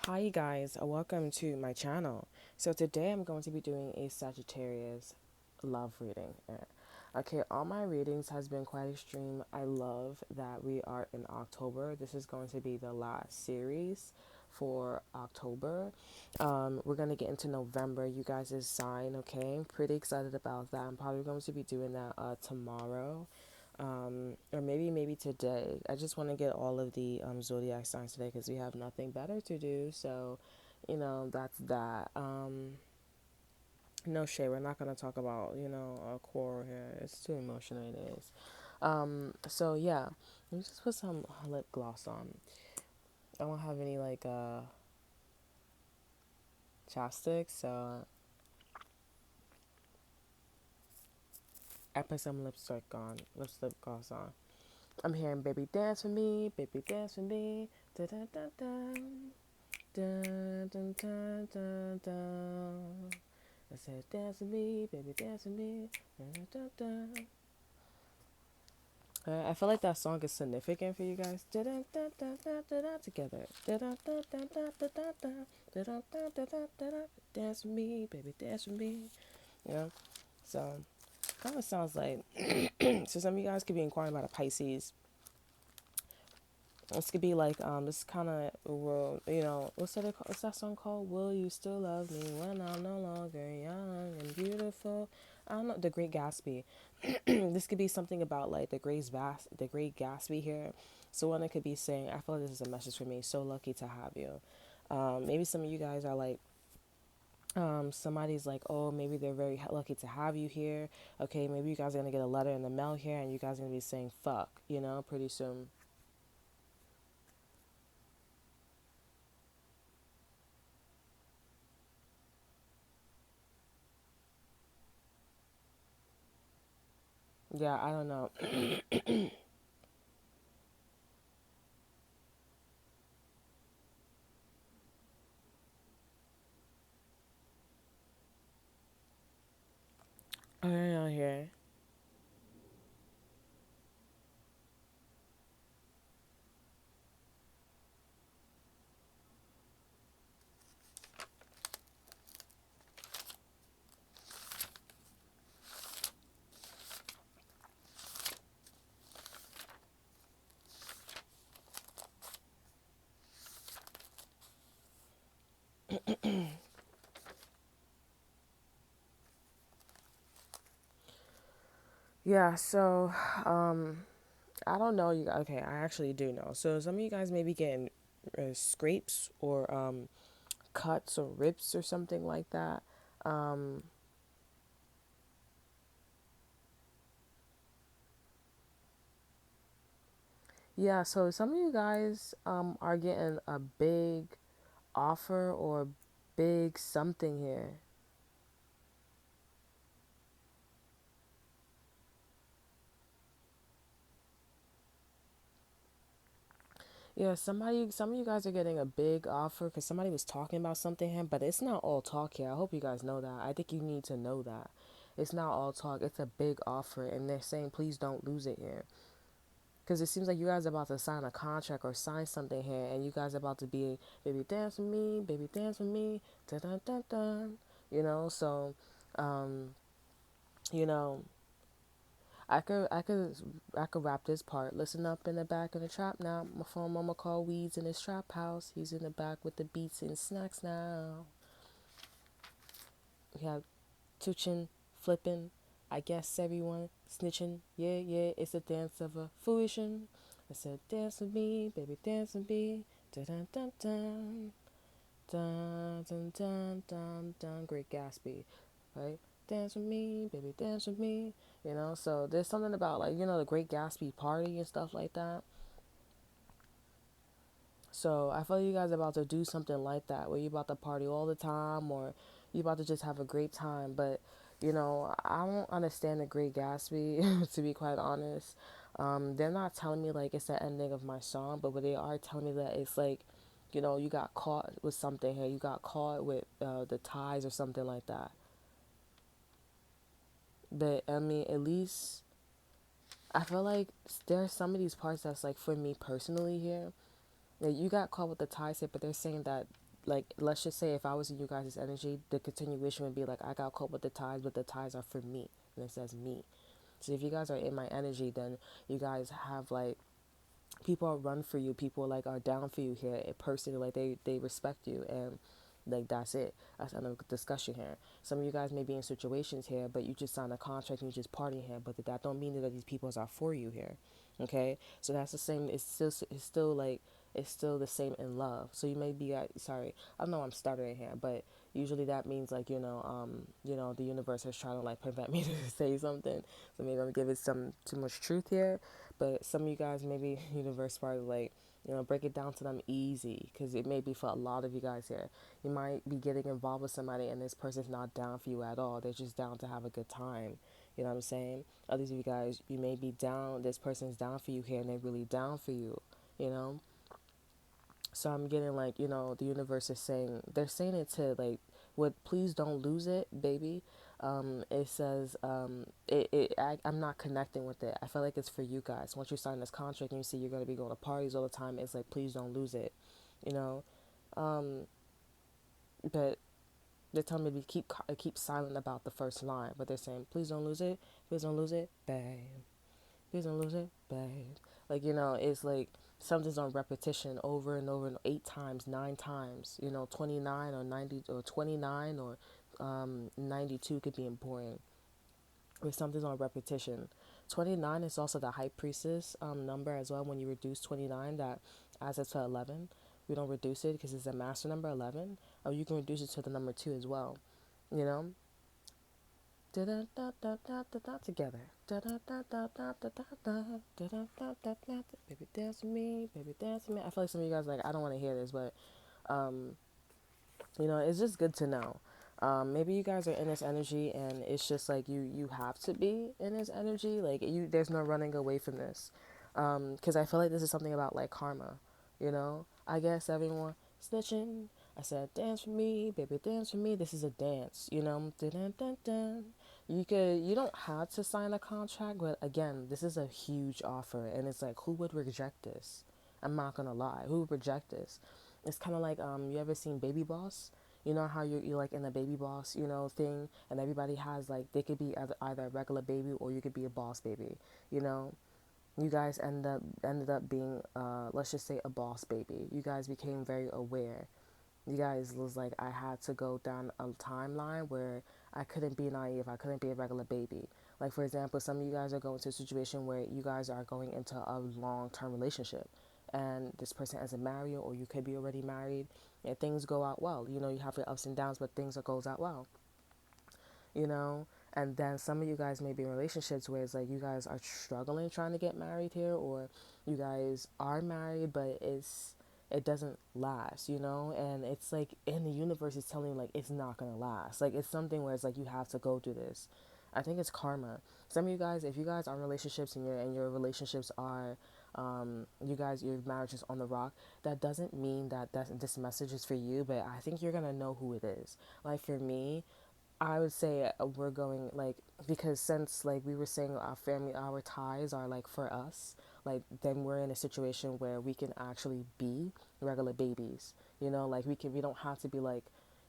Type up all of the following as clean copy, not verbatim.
Hi you guys, welcome to my channel. So today I'm going to be doing a Sagittarius love reading. Okay, all my readings has been quite extreme. I love that we are in October. This is going to be the last series for October. We're going to get into November, you guys' sign, okay? I'm pretty excited about that. I'm probably going to be doing that tomorrow. Or maybe today. I just want to get all of the zodiac signs today because we have nothing better to do. So, that's that. No shade. We're not gonna talk about a quarrel here. It's too emotional. It is. So yeah, let me just put some lip gloss on. I don't have any like chapstick, so I put some lip gloss on. I'm hearing "Baby Dance for Me," "Baby Dance for Me," da da da da. Dun, dun, dun, dun, dun. I said, dance with me, baby, dance with me. Dun, dun, dun. I feel like that song is significant for you guys. Dun, dun, dun, dun, dun, dun, dun, together. Dun, dun, dun, dun, dun, dun, dun, dun. Dun, dun, dun, dun, dun, dun, dun. Dance with me, baby, dance with me. You know? So, kind of sounds like. So, some of you guys could be inquiring about a Pisces. This could be like this kind of world, what's that song called? Will you still love me when I'm no longer young and beautiful? I don't know. The Great Gatsby. This could be something about like the Great Gatsby here. So one, it could be saying, I feel like this is a message for me. So lucky to have you. Maybe some of you guys are like, somebody's like, oh, maybe they're very lucky to have you here. Okay, maybe you guys are gonna get a letter in the mail here, and you guys are gonna be saying fuck, pretty soon. Yeah, I don't know. I don't know here. Yeah, so I don't know. Okay? I actually do know. So some of you guys may be getting scrapes or cuts or rips or something like that. Um, yeah, so some of you guys are getting a big offer or big something here. Yeah, some of you guys are getting a big offer because somebody was talking about something here, but it's not all talk here. I hope you guys know that. I think you need to know that. It's not all talk. It's a big offer, and they're saying please don't lose it here. Because it seems like you guys are about to sign a contract or sign something here, and you guys are about to be, baby, dance with me, baby, dance with me, dun dun dun dun. So, um, you know, I could, I could, I could wrap this part. Listen up in the back of the trap now. My phone mama call Weeds in his trap house. He's in the back with the beats and snacks now. We have Tuchin, flipping. I guess everyone snitching. Yeah, yeah, it's a dance of a fruition. I said, dance with me, baby, dance with me. Dun dun dun dun. Dun dun dun dun dun. Great Gatsby, right? Dance with me, baby, dance with me. So there's something about like, the Great Gatsby party and stuff like that. So I feel like you guys are about to do something like that where you about to party all the time or you about to just have a great time. But, I don't understand the Great Gatsby, to be quite honest. They're not telling me like it's the ending of my song, but what they are telling me that it's like, you got caught with something here. You got caught with the ties or something like that. But I mean, at least I feel like there are some of these parts that's like for me personally here. Like you got caught with the ties here, but they're saying that like, let's just say if I was in you guys' energy, the continuation would be like, I got caught with the ties, but the ties are for me. And it says me. So if you guys are in my energy, then you guys have like, people are run for you, people like are down for you here, personally, like they respect you, and like that's it. That's another discussion here. Some of you guys may be in situations here, but you just signed a contract and you just partying here, but that don't mean that these people are for you here. Okay, so that's the same. It's still like, it's still the same in love. So you may be sorry, I know I'm stuttering here, but usually that means like, the universe is trying to like prevent me to say something. So maybe I'm giving some too much truth here, but some of you guys, maybe universe probably like, break it down to them easy, because it may be for a lot of you guys here. You might be getting involved with somebody and this person's not down for you at all. They're just down to have a good time. You know what I'm saying? Others of you guys, you may be down, this person's down for you here and they're really down for you, you know? So I'm getting like, the universe is saying, they're saying it to like, what, please don't lose it, baby. It says, I'm not connecting with it. I feel like it's for you guys. Once you sign this contract and you see you're going to be going to parties all the time, it's like, please don't lose it, you know? But they're telling me to keep silent about the first line, but they're saying, please don't lose it, please don't lose it, babe. Please don't lose it, babe. Like, it's like something's on repetition over and over and 8 times, 9 times, 29 or 90 or 29 or 92 could be boring. If something's on repetition. 29 is also the high priestess number as well. When you reduce 29, that adds it to 11. We don't reduce it because it's a master number 11. Or you can reduce it to the number 2 as well. You know? Da da da da da da da together. Da da da da da da da da da da da da da. Baby dance with me, baby dance with me. I feel like some of you guys like, I don't want to hear this, but it's just good to know. Maybe you guys are in this energy and it's just like you have to be in this energy. Like, there's no running away from this. Because I feel like this is something about like karma. I guess everyone snitching. I said, dance for me, baby, dance for me. This is a dance, Dun, dun, dun, dun. You don't have to sign a contract, but again, this is a huge offer, and it's like, who would reject this? I'm not gonna lie, who would reject this? It's kind of like, you ever seen Baby Boss? You know how you're like in a Baby Boss, thing, and everybody has like, they could be either a regular baby or you could be a boss baby, you know? You guys ended up being, let's just say, a boss baby. You guys became very aware. You guys was like, I had to go down a timeline where I couldn't be naive. I couldn't be a regular baby. Like, for example, some of you guys are going to a situation where you guys are going into a long-term relationship, and this person isn't married, or you could be already married, and things go out well. You have your ups and downs, but things goes out well. you know and then some of you guys may be in relationships where it's like you guys are struggling trying to get married here, or you guys are married but it doesn't last, and it's like, in the universe is telling you like it's not gonna last. Like, it's something where it's like you have to go through this. I think it's karma. Some of you guys, if you guys are in relationships and your relationships are your marriage is on the rock, that doesn't mean that this message is for you, but I think you're gonna know who it is. Like, for me, I would say we're going like, because since like we were saying our family, our ties are like for us, like then we're in a situation where we can actually be regular babies, like we don't have to be like,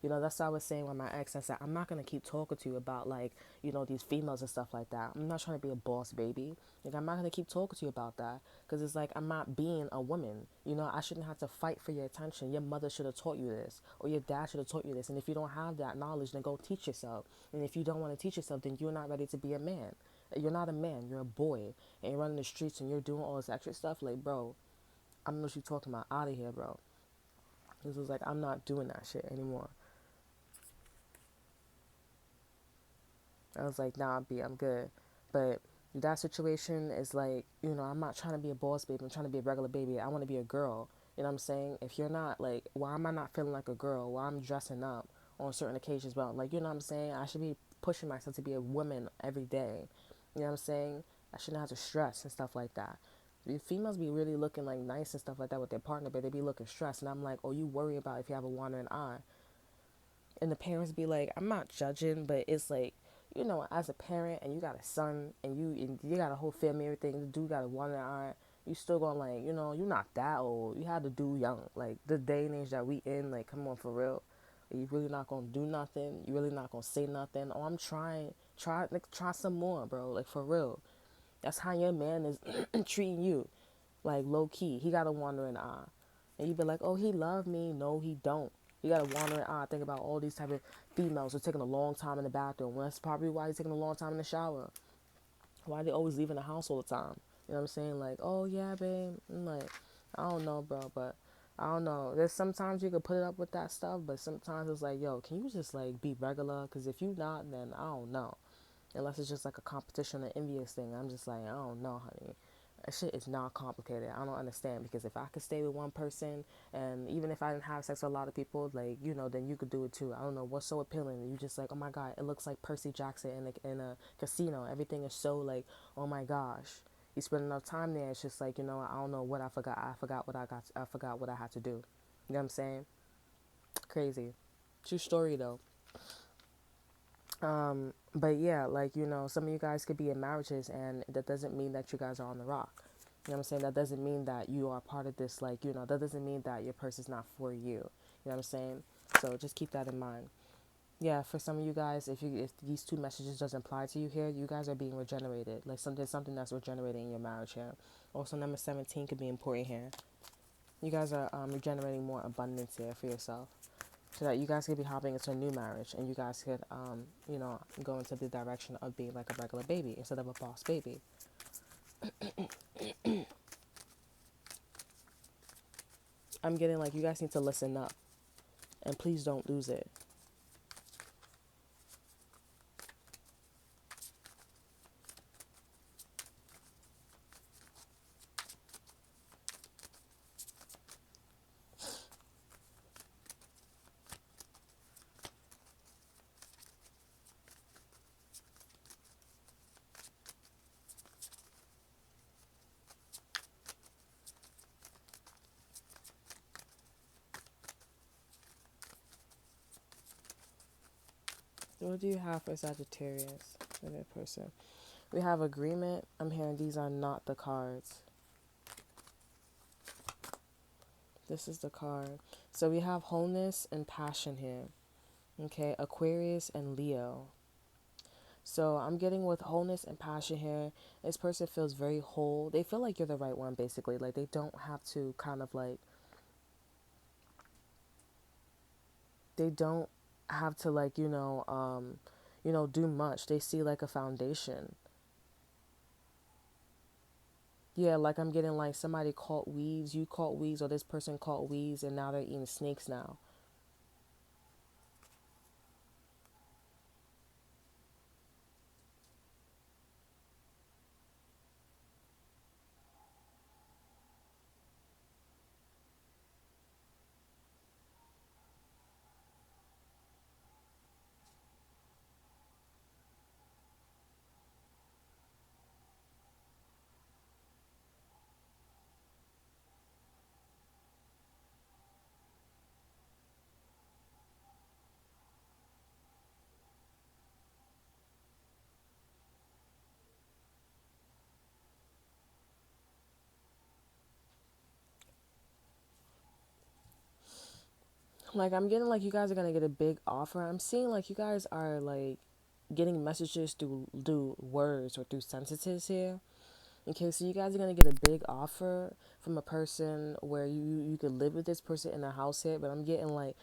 that's what I was saying with my ex. I said, I'm not going to keep talking to you about like, these females and stuff like that. I'm not trying to be a boss baby. Like, I'm not going to keep talking to you about that, because it's like, I'm not being a woman. I shouldn't have to fight for your attention. Your mother should have taught you this, or your dad should have taught you this. And if you don't have that knowledge, then go teach yourself. And if you don't want to teach yourself, then you're not ready to be a man. You're not a man. You're a boy. And you're running the streets and you're doing all this extra stuff. Like, bro, I don't know what you're talking about. Out of here, bro. This was like, I'm not doing that shit anymore. I was like, nah, I'm good. But that situation is like, I'm not trying to be a boss baby. I'm trying to be a regular baby. I want to be a girl. You know what I'm saying? If you're not, like, why am I not feeling like a girl? Why I'm dressing up on certain occasions? But, like, you know what I'm saying? I should be pushing myself to be a woman every day. You know what I'm saying? I shouldn't have to stress and stuff like that. The females be really looking, like, nice and stuff like that with their partner, but they be looking stressed. And I'm like, oh, you worry about if you have a wandering eye. And the parents be like, I'm not judging, but it's like, as a parent and you got a son and you got a whole family, everything, the dude got a one eye, You still gonna like, you know, you're not that old. You had to do young. Like the day and age that we in, like come on for real. You really not gonna do nothing. You really not gonna say nothing. Oh, I'm trying. Try some more, bro. Like for real. That's how your man is treating you. Like low key. He got a wandering eye. And you be like, oh, he love me. No, he don't. He got a wandering eye. Think about all these type of females who are taking a long time in the bathroom. Well, that's probably why he's taking a long time in the shower. Why they always leaving the house all the time? You know what I'm saying? Like, oh yeah, babe. I'm like, I don't know, bro, but I don't know. There's sometimes you could put it up with that stuff, but sometimes it's like, yo, can you just like be regular? Because if you not, then I don't know. Unless it's just like a competition or envious thing. I'm just like, I don't know, honey. That shit is not complicated. I don't understand, because if I could stay with one person, and even if I didn't have sex with a lot of people, like, you know, then you could do it too. I don't know what's so appealing. You just like, oh my god, it looks like Percy Jackson in a casino. Everything is so like, oh my gosh. You spend enough time there, it's just like, you know, I don't know what I forgot. I forgot what I got. I forgot what I had to do. You know what I'm saying? Crazy. True story though. But yeah, like, you know, some of you guys could be in marriages, and that doesn't mean that you guys are on the rock. You know what I'm saying? That doesn't mean that you are part of this, like, you know, that doesn't mean that your person's not for you. You know what I'm saying? So just keep that in mind. Yeah, for some of you guys, if these two messages doesn't apply to you here, you guys are being regenerated. Like something that's regenerating in your marriage here. Also, number 17 could be important here. You guys are regenerating more abundance here for yourself, so that you guys could be hopping into a new marriage, and you guys could, you know, go into the direction of being like a regular baby instead of a boss baby. I'm getting like you guys need to listen up, and please don't lose it. What do you have for Sagittarius, for that person? We have agreement. I'm hearing these are not the cards. This is the card. So we have wholeness and passion here. Okay, Aquarius and Leo. So I'm getting with wholeness and passion here. This person feels very whole. They feel like you're the right one, basically. Like they don't have to kind of like, they don't have to like, you know, do much. They see like a foundation. Yeah, like I'm getting like somebody caught weeds, you caught weeds, or this person caught weeds, and now they're eating snakes now. Like I'm getting like you guys are gonna get a big offer. I'm seeing like you guys are like getting messages through words or through sentences here. Okay, so you guys are gonna get a big offer from a person where you could live with this person in a house here. But I'm getting like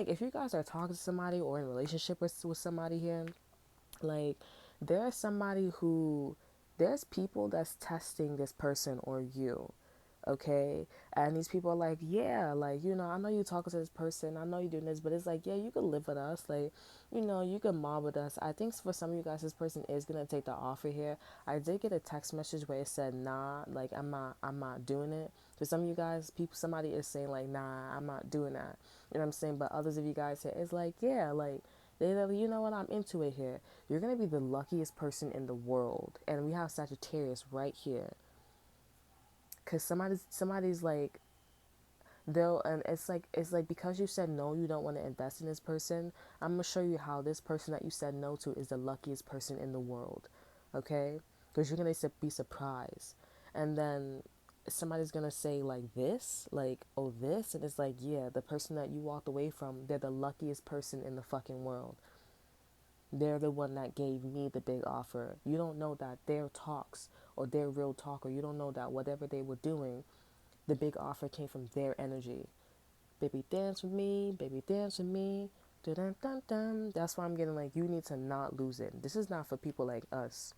if you guys are talking to somebody or in a relationship with somebody here, like there's somebody who there's people that's testing this person or you, okay? And these people are like, yeah, like, you know, I know you talking to this person, I know you doing this, but it's like, yeah, you could live with us, like, you know, you can mob with us. I think for some of you guys, this person is gonna take the offer here. I did get a text message where it said, nah, like, I'm not doing it. For some of you guys, somebody is saying like, nah, I'm not doing that. You know what I'm saying? But others of you guys here, it's like, yeah, like, they like, you know what, I'm into it here. You're gonna be the luckiest person in the world, and we have Sagittarius right here. Cause somebody's like they'll and it's like because you said no, you don't want to invest in this person. I'm gonna show you how this person that you said no to is the luckiest person in the world, okay? Because you're gonna be surprised, and then somebody's gonna say like this, like, oh, this, and it's like, yeah, the person that you walked away from, they're the luckiest person in the fucking world. They're the one that gave me the big offer. You don't know that their talks or their real talk, or you don't know that whatever they were doing, the big offer came from their energy. Baby, dance with me, baby, dance with me. Dun, dun, dun. That's why I'm getting like, you need to not lose it. This is not for people like us.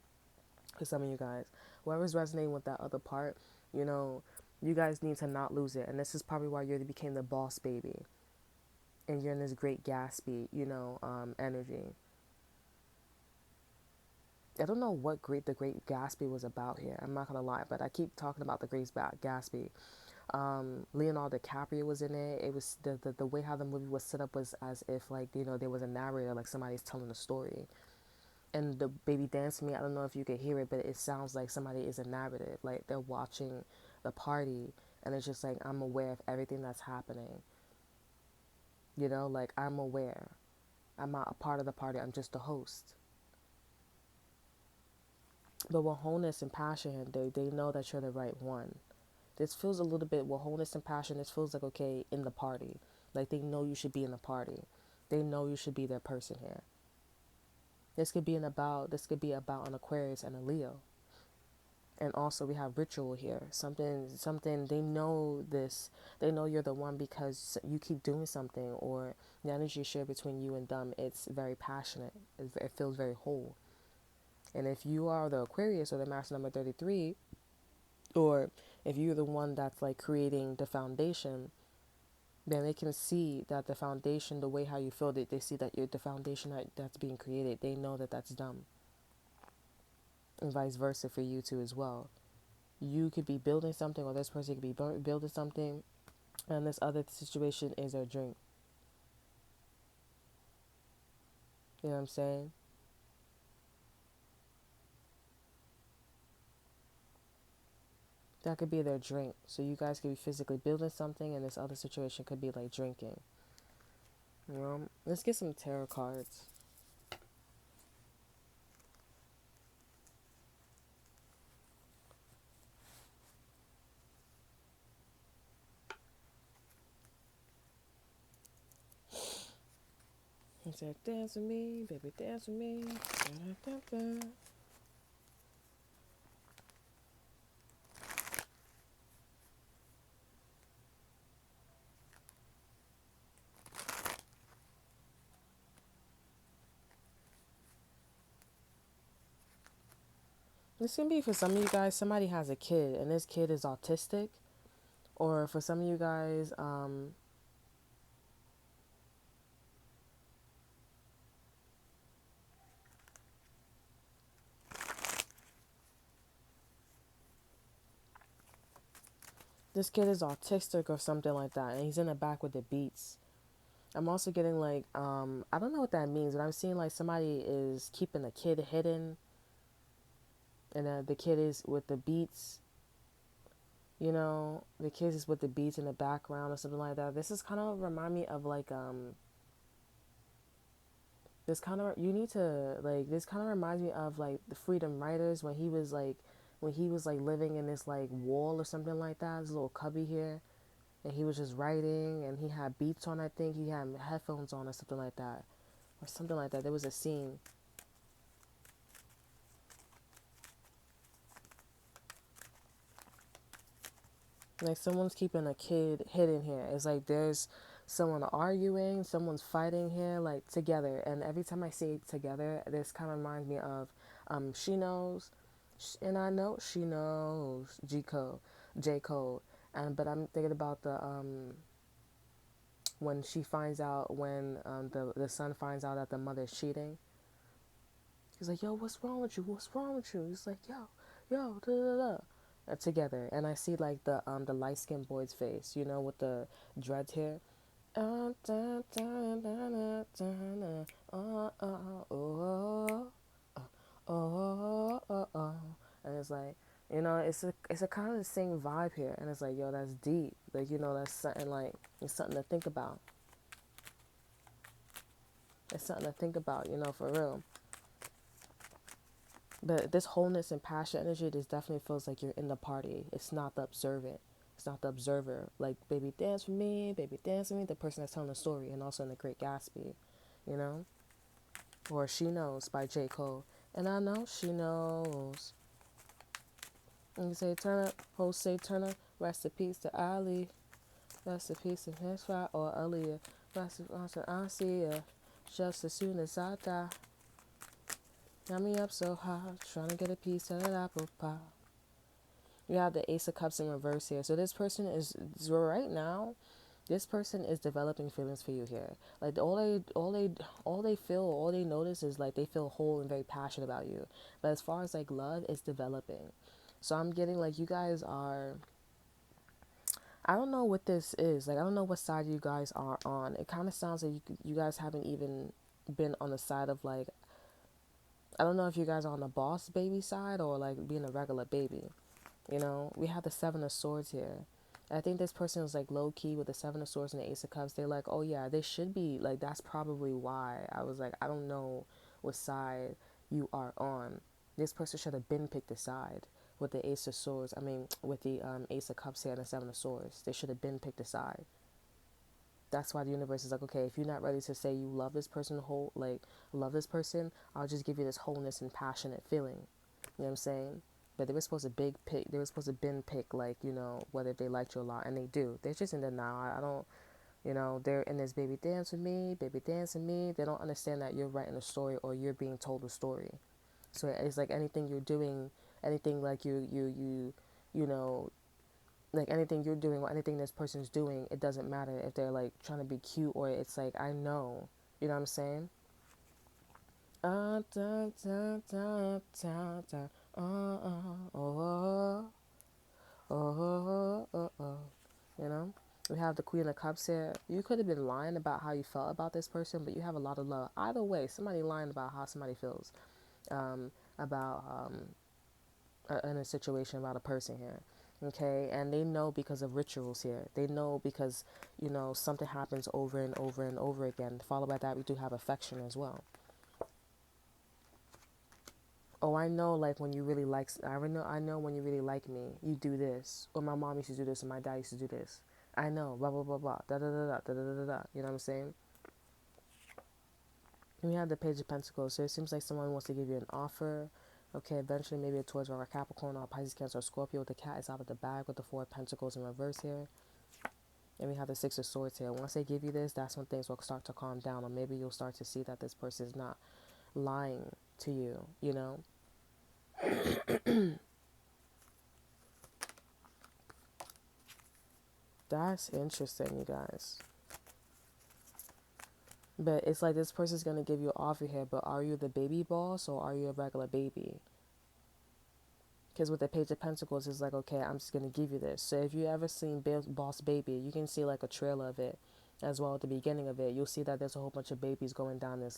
For some of you guys, whoever's resonating with that other part, you know, you guys need to not lose it. And this is probably why you became the boss baby. And you're in this great Gatsby, energy. I don't know what the Great Gatsby was about here. I'm not gonna lie, but I keep talking about the Great Gatsby. Leonardo DiCaprio was in it. It was the way how the movie was set up was as if like, there was a narrator, like somebody's telling a story. And the baby dance to me, I don't know if you could hear it, but it sounds like somebody is a narrative, like they're watching the party, and it's just like, I'm aware of everything that's happening. Like, I'm aware. I'm not a part of the party. I'm just the host. But with wholeness and passion, they know that you're the right one. This feels a little bit with wholeness and passion. This feels like, okay, in the party. Like, they know you should be in the party. They know you should be their person here. This could be about an Aquarius and a Leo. And also we have ritual here. Something they know this. They know you're the one because you keep doing something, or the energy shared between you and them, it's very passionate. It feels very whole. And if you are the Aquarius or the master number 33, or if you're the one that's like creating the foundation, then they can see that the foundation, the way how you feel, they see that you're the foundation that's being created. They know that that's dumb. And vice versa for you too as well. You could be building something, or this person could be building something, and this other situation is their drink. You know what I'm saying? That could be their drink. So you guys could be physically building something, and this other situation could be like drinking. Let's get some tarot cards. He said, dance with me, baby, dance with me. Da, da, da, da. This can be for some of you guys, somebody has a kid, and this kid is autistic. Or for some of you guys, this kid is autistic or something like that, and he's in the back with the beats. I'm also getting like, I don't know what that means, but I'm seeing like somebody is keeping the kid hidden, and the kid is with the beats. The kid is with the beats in the background or something like that. This is kind of remind me of like, this kind of you need to like this kind of reminds me of like the Freedom Writers when he was like living in this like wall or something like that, this little cubby here, and he was just writing, and he had beats on. I think he had headphones on or something like that, There was a scene. Like, someone's keeping a kid hidden here. It's like there's someone arguing, someone's fighting here, like together. And every time I say together, this kind of reminds me of She Knows, and I know she knows, J Cole. But I'm thinking about the when she finds out, when the son finds out that the mother's cheating. He's like, yo, what's wrong with you? What's wrong with you? He's like, yo, da da da. Together, and I see like the light skinned boy's face, with the dreads here. And it's like, it's a kind of the same vibe here, and it's like, yo, that's deep. Like, that's something like, it's something to think about. It's something to think about, for real. But this wholeness and passion energy, this definitely feels like you're in the party. It's not the observant. It's not the observer. Like, baby, dance with me, baby, dance with me. The person that's telling the story, and also in The Great Gatsby, you know? Or She Knows by J. Cole. And I know she knows. And you say, turn up, host say, turn up. Rest in peace to Ali. Rest in peace to his fire or Aaliyah. Rest in peace to Asia. Just as soon as I die. Got me up so hard, trying to get a piece of that apple pie. You have the Ace of Cups in reverse here. So this person is right now. This person is developing feelings for you here. Like all they feel, all they notice is like they feel whole and very passionate about you. But as far as like love, it's developing. So I'm getting like you guys are. I don't know what this is. Like I don't know what side you guys are on. It kind of sounds like you guys haven't even been on the side of like. I don't know if you guys are on the boss baby side or like being a regular baby. You know, we have the Seven of Swords here. I think this person was like low key with the Seven of Swords and the Ace of Cups. They're like, oh yeah, they should be like. That's probably why. I was like, I don't know what side you are on. This person should have been picked a side with the Ace of Swords. I mean, with the Ace of Cups here and the Seven of Swords. They should have been picked a side. That's why the universe is like, okay, if you're not ready to say you love this person, whole like love this person, I'll just give you this wholeness and passionate feeling. You know what I'm saying? But they were supposed to big pick. They were supposed to bin pick, like, you know, whether they liked you a lot, and they do. They're just in denial. I don't, you know, they're in this baby dance with me, baby dance with me. They don't understand that you're writing a story or you're being told a story. So it's like anything you're doing, anything like you know, like anything you're doing or anything this person's doing, it doesn't matter if they're like trying to be cute or it's like I know, you know what I'm saying? Da, da, da, da, da, da, oh, you know? We have the Queen of Cups here. You could have been lying about how you felt about this person, but you have a lot of love. Either way, somebody lying about how somebody feels about in a situation about a person here. Okay, and they know because of rituals here. They know because, you know, something happens over and over and over again. Followed by that, we do have affection as well. Oh, I know, like when you really like, I know when you really like me, you do this, or my mom used to do this, or my dad used to do this. I know, blah blah blah blah, da da da da da da da da. You know what I'm saying? And we have the Page of Pentacles, so it seems like someone wants to give you an offer. Okay, eventually maybe a Taurus or a Capricorn or a Pisces, Cancer, or Scorpio. The cat is out of the bag with the Four of Pentacles in reverse here. And we have the Six of Swords here. Once they give you this, that's when things will start to calm down, or maybe you'll start to see that this person is not lying to you. You know. That's interesting, you guys. But it's like this person's gonna give you an offer here, but are you the baby boss or are you a regular baby? Because with the Page of Pentacles, it's like, okay, I'm just gonna give you this. So if you ever seen Boss Baby, you can see like a trailer of it as well at the beginning of it. You'll see that there's a whole bunch of babies going down this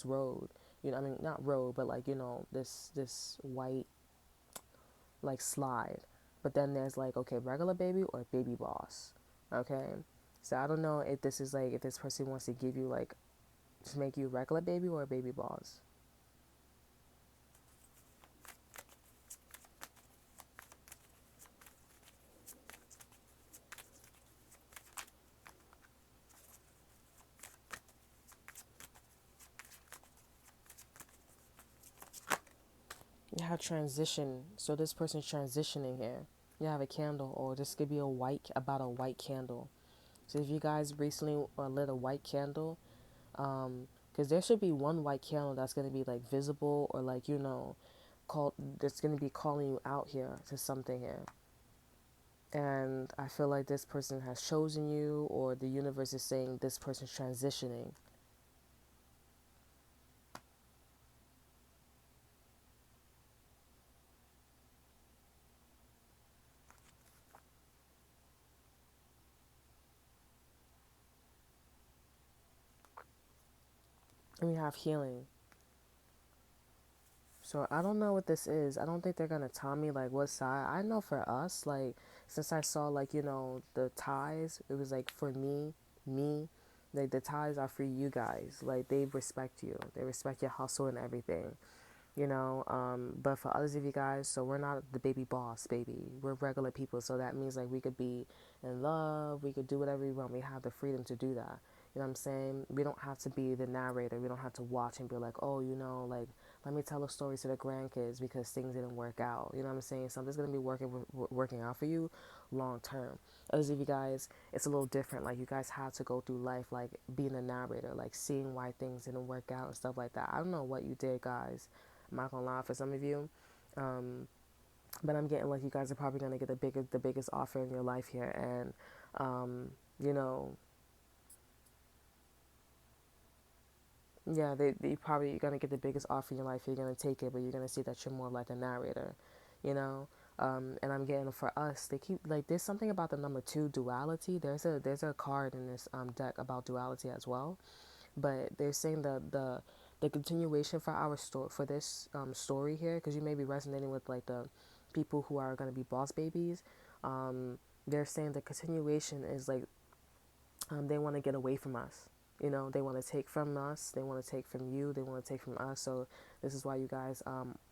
road. You know, I mean, not road, but like, you know, this white like slide. But then there's like, okay, regular baby or baby boss. Okay. So I don't know if this is like if this person wants to give you like to make you a regular baby or a baby boss. You have transition. So this person's transitioning here. You have a candle, or this could be about a white candle. So if you guys recently lit a white candle, because there should be one white candle that's gonna be like visible or like you know, called that's gonna be calling you out here to something here. And I feel like this person has chosen you, or the universe is saying this person's transitioning. And we have healing. So I don't know what this is. I don't think they're gonna tell me like what side. I know for us, like since I saw like you know the ties, it was like for me, like the ties are for you guys. Like they respect you. They respect your hustle and everything. But for others of you guys, so we're not the baby boss, baby. We're regular people, so that means like we could be in love, we could do whatever we want. We have the freedom to do that. You know what I'm saying? We don't have to be the narrator. We don't have to watch and be like, oh, like let me tell a story to the grandkids because things didn't work out. You know what I'm saying? Something's gonna be working out for you long term. Others of you guys, it's a little different. Like you guys have to go through life like being a narrator, like seeing why things didn't work out and stuff like that. I don't know what you did, guys. I'm not gonna lie for some of you, um, but I'm getting like you guys are probably gonna get the biggest offer in your life here, and you know, yeah, they probably gonna get the biggest offer in your life. You're gonna take it, but you're gonna see that you're more like the narrator, you know. And I'm getting for us, they keep like there's something about the number two duality. There's a card in this deck about duality as well, but they're saying the continuation for our story for this story here, because you may be resonating with like the people who are going to be boss babies. They're saying the continuation is like they want to get away from us. They want to take from us, they want to take from you, they want to take from us. So this is why you guys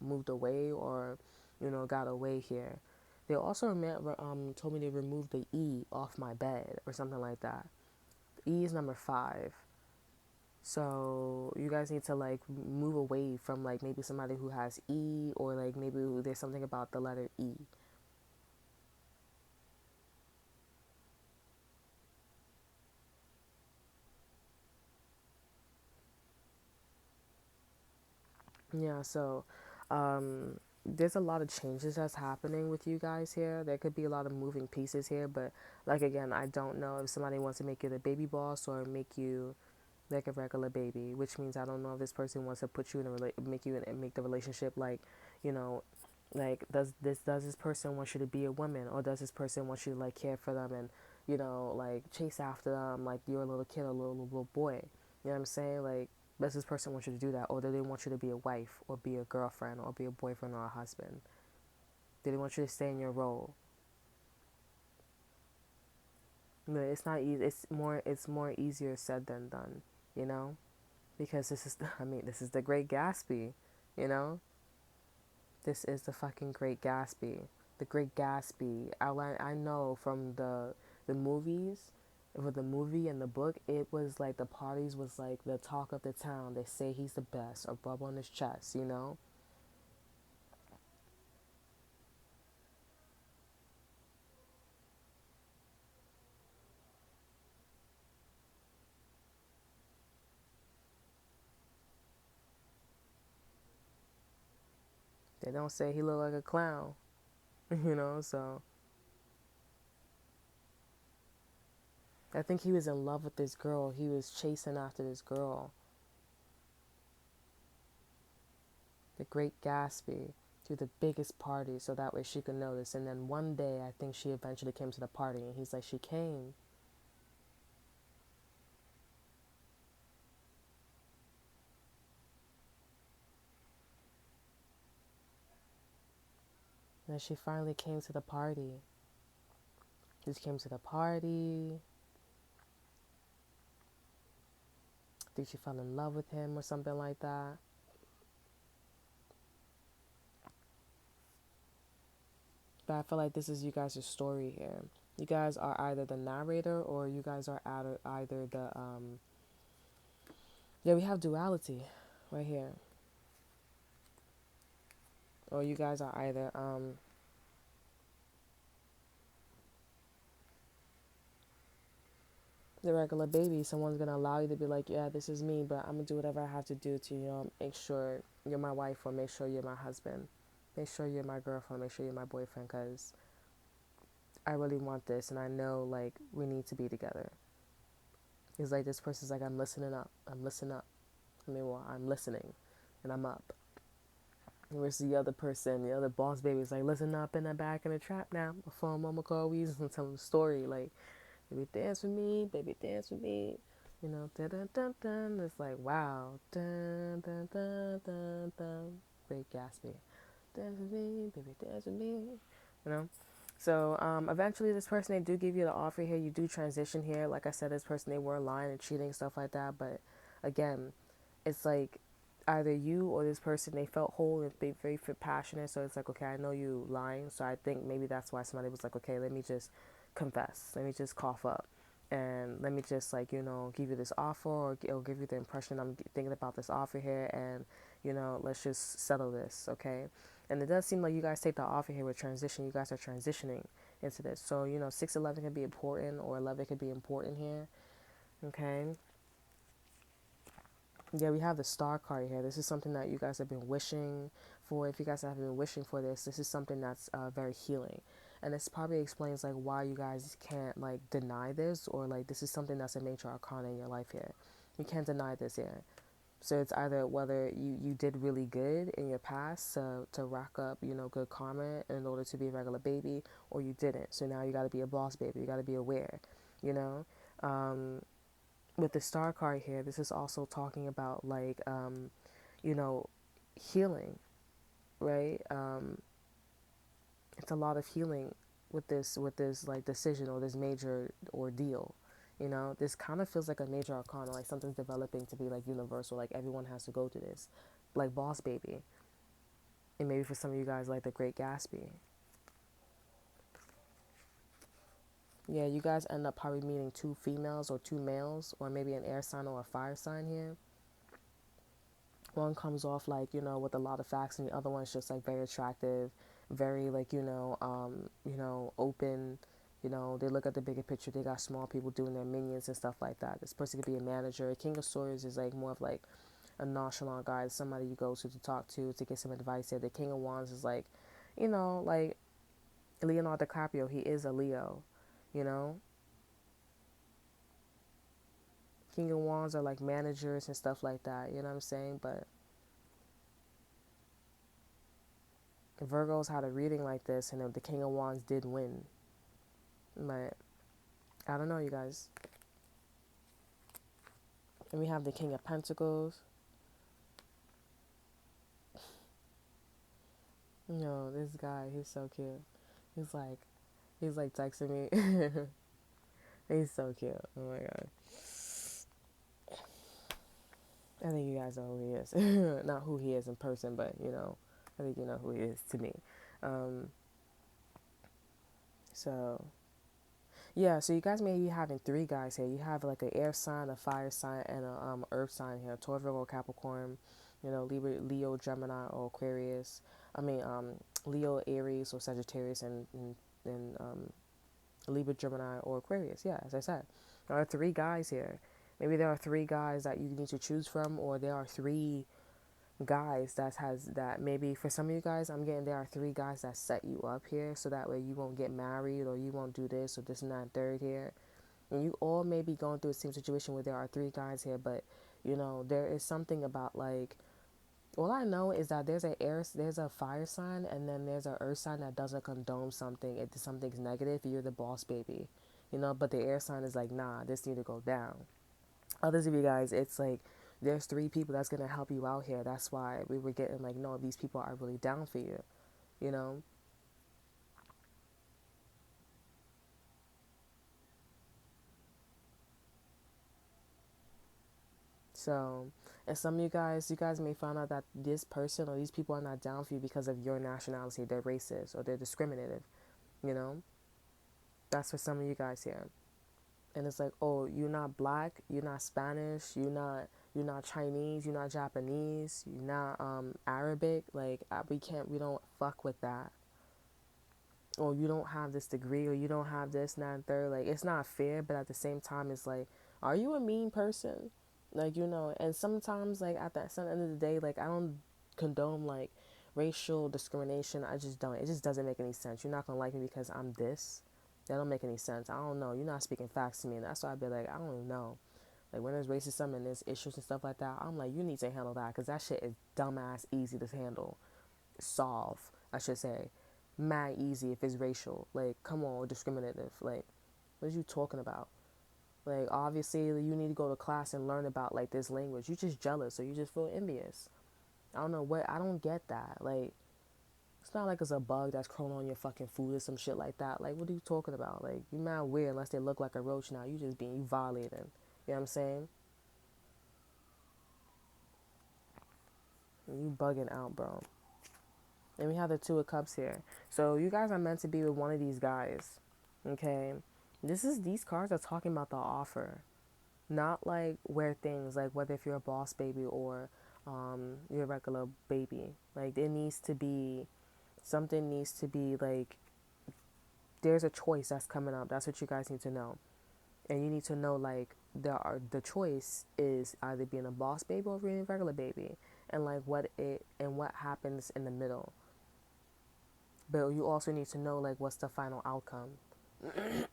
moved away, or got away here. They also told me to remove the E off my bed or something like that. E is number 5. So you guys need to like move away from like maybe somebody who has E, or like maybe there's something about the letter E. Yeah, so there's a lot of changes that's happening with you guys here. There could be a lot of moving pieces here, but like again, I don't know if somebody wants to make you the baby boss or make you like a regular baby, which means I don't know if this person wants to put you in make the relationship like, you know, like does this person want you to be a woman, or does this person want you to like care for them and like chase after them like you're a little kid or a little boy. You know what I'm saying? Like, does this person want you to do that, or do they want you to be a wife or be a girlfriend or be a boyfriend or a husband? Do they want you to stay in your role? No, it's not easy. It's more easier said than done, you know? Because this is the Great Gatsby, you know? This is the fucking Great Gatsby. The Great Gatsby. I know from the movies, for the movie and the book, it was like the parties was like the talk of the town. They say he's the best, or bubble on his chest, you know? They don't say he looked like a clown, So I think he was in love with this girl. He was chasing after this girl, the Great Gatsby, to the biggest party so that way she could notice. And then one day, I think she eventually came to the party, and he's like, she came. And then she finally came to the party. She came to the party. I think she fell in love with him or something like that. But I feel like this is you guys' story here. You guys are either the narrator, or you guys are either the yeah, we have duality right here. Or you guys are either the regular baby. Someone's gonna allow you to be like, yeah, this is me, but I'm gonna do whatever I have to do to, make sure you're my wife, or make sure you're my husband, make sure you're my girlfriend, make sure you're my boyfriend, because I really want this, and I know like we need to be together. It's like this person's like, I'm listening up, I'm listening up. I mean, well, I'm listening, and I'm up. Whereas the other person, the other boss baby, is like, listen up in the back in the trap now. Before Mama call Weasel and tell them the story, like, baby dance with me, baby dance with me. Dun dun dun dun. It's like, wow. Dun dun dun dun dun. Great Gatsby. Dance with me, baby dance with me. You know? So eventually this person, they do give you the offer here. You do transition here. Like I said, this person, they were lying and cheating, stuff like that. But again, it's like, either you or this person, they felt whole and they very passionate. So it's like, okay, I know you lying. So I think maybe that's why somebody was like, okay, let me just confess. Let me just cough up. And let me just like, give you this offer, or give you the impression I'm thinking about this offer here. And, let's just settle this. Okay. And it does seem like you guys take the offer here with transition. You guys are transitioning into this. So, 611 can be important, or 11 could be important here. Okay. Yeah, we have the star card here. This is something that you guys have been wishing for. If you guys have been wishing for this, this is something that's very healing. And this probably explains like why you guys can't like deny this, or like this is something that's a major arcana in your life here. You can't deny this here. So it's either whether you did really good in your past to rack up, good karma in order to be a regular baby, or you didn't. So now you got to be a boss baby. You got to be aware, you know. With the star card here, this is also talking about like, you know, healing, right? It's a lot of healing with this like decision or this major ordeal. This kind of feels like a major arcana, like something's developing to be like universal, like everyone has to go through this, like Boss Baby, and maybe for some of you guys, like The Great Gatsby. Yeah, you guys end up probably meeting two females or two males, or maybe an air sign or a fire sign here. One comes off like, with a lot of facts, and the other one's just like very attractive, very like, open. They look at the bigger picture. They got small people doing their minions and stuff like that. This person could be a manager. King of Swords is like more of like a nonchalant guy, somebody you go to talk to get some advice here. The King of Wands is like, like Leonardo DiCaprio, he is a Leo, you know. King of Wands are like managers and stuff like that, you know what I'm saying? But Virgos had a reading like this, and the King of Wands did win. But I don't know, you guys. And we have the King of Pentacles. This guy, he's so cute. He's like texting me. He's so cute. Oh my god. I think you guys know who he is. Not who he is in person, but I think you know who he is to me. Um, so yeah, so you guys may be having three guys here. You have like an air sign, a fire sign, and a earth sign here. Taurus, Virgo, Capricorn, Libra, Leo, Gemini, or Aquarius. I mean, Leo, Aries, or Sagittarius, and Libra, Gemini, or Aquarius. Yeah, as I said, there are three guys here. Maybe there are three guys that you need to choose from, or there are three guys that maybe for some of you guys, I'm getting there are three guys that set you up here, so that way you won't get married, or you won't do this or this and that and third here. And you all may be going through the same situation where there are three guys here, but there is something about like, all I know is that there's a fire sign, and then there's an earth sign that doesn't condone something if something's negative. You're the boss baby, but the air sign is like, nah, this need to go down. Others of you guys, it's like there's three people that's gonna help you out here. That's why we were getting like, no, these people are really down for you, you know. So, and some of you guys may find out that this person or these people are not down for you because of your nationality. They're racist or they're discriminative, you know. That's for some of you guys here. And it's like, oh, you're not black, you're not Spanish, you're not Chinese, you're not Japanese, you're not Arabic. Like we don't fuck with that. Or you don't have this degree, or you don't have this and that and third. Like, it's not fair, but at the same time, it's like, are you a mean person? Like, and sometimes, like, at the end of the day, like, I don't condone, like, racial discrimination. I just don't. It just doesn't make any sense. You're not gonna like me because I'm this. That don't make any sense. I don't know. You're not speaking facts to me. And that's why I'd be like, I don't know. Like, when there's racism and there's issues and stuff like that, I'm like, you need to handle that, because that shit is dumbass easy to handle. Solve, I should say. Mad easy if it's racial. Like, come on, discriminative. Like, what are you talking about? Like, obviously, you need to go to class and learn about, like, this language. You're just jealous, or you just feel envious. I don't know what, I don't get that. Like, it's not like it's a bug that's crawling on your fucking food or some shit like that. Like, what are you talking about? Like, you mad weird unless they look like a roach now. You violating. You know what I'm saying? You bugging out, bro. And we have the Two of Cups here. So you guys are meant to be with one of these guys. Okay? These cards are talking about the offer. Not like where things, like whether if you're a boss baby or you're a regular baby. Like it needs to be, something needs to be like, there's a choice that's coming up. That's what you guys need to know. And you need to know like the choice is either being a boss baby or being a regular baby. And like what happens in the middle. But you also need to know like what's the final outcome.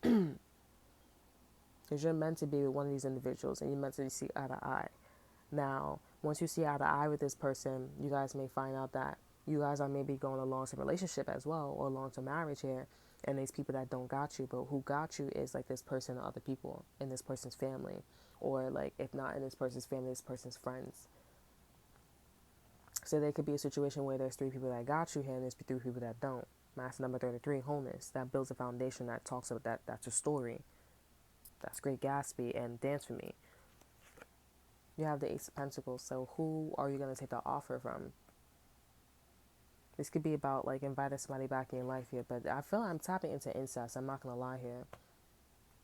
Because you're meant to be with one of these individuals and you're meant to see eye to eye. Now, once you see eye to eye with this person, you guys may find out that you guys are maybe going a long-term relationship as well, or long-term marriage here. And there's people that don't got you, but who got you is like this person and other people in this person's family. Or like, if not in this person's family, this person's friends. So there could be a situation where there's 3 people that got you here and there's 3 people that don't. Master number 33, wholeness. That builds a foundation that talks about that. That's a story. That's Great Gatsby and Dance for Me. You have the Ace of Pentacles. So who are you going to take the offer from? This could be about like inviting somebody back in your life here. But I feel I'm tapping into incest. I'm not going to lie here.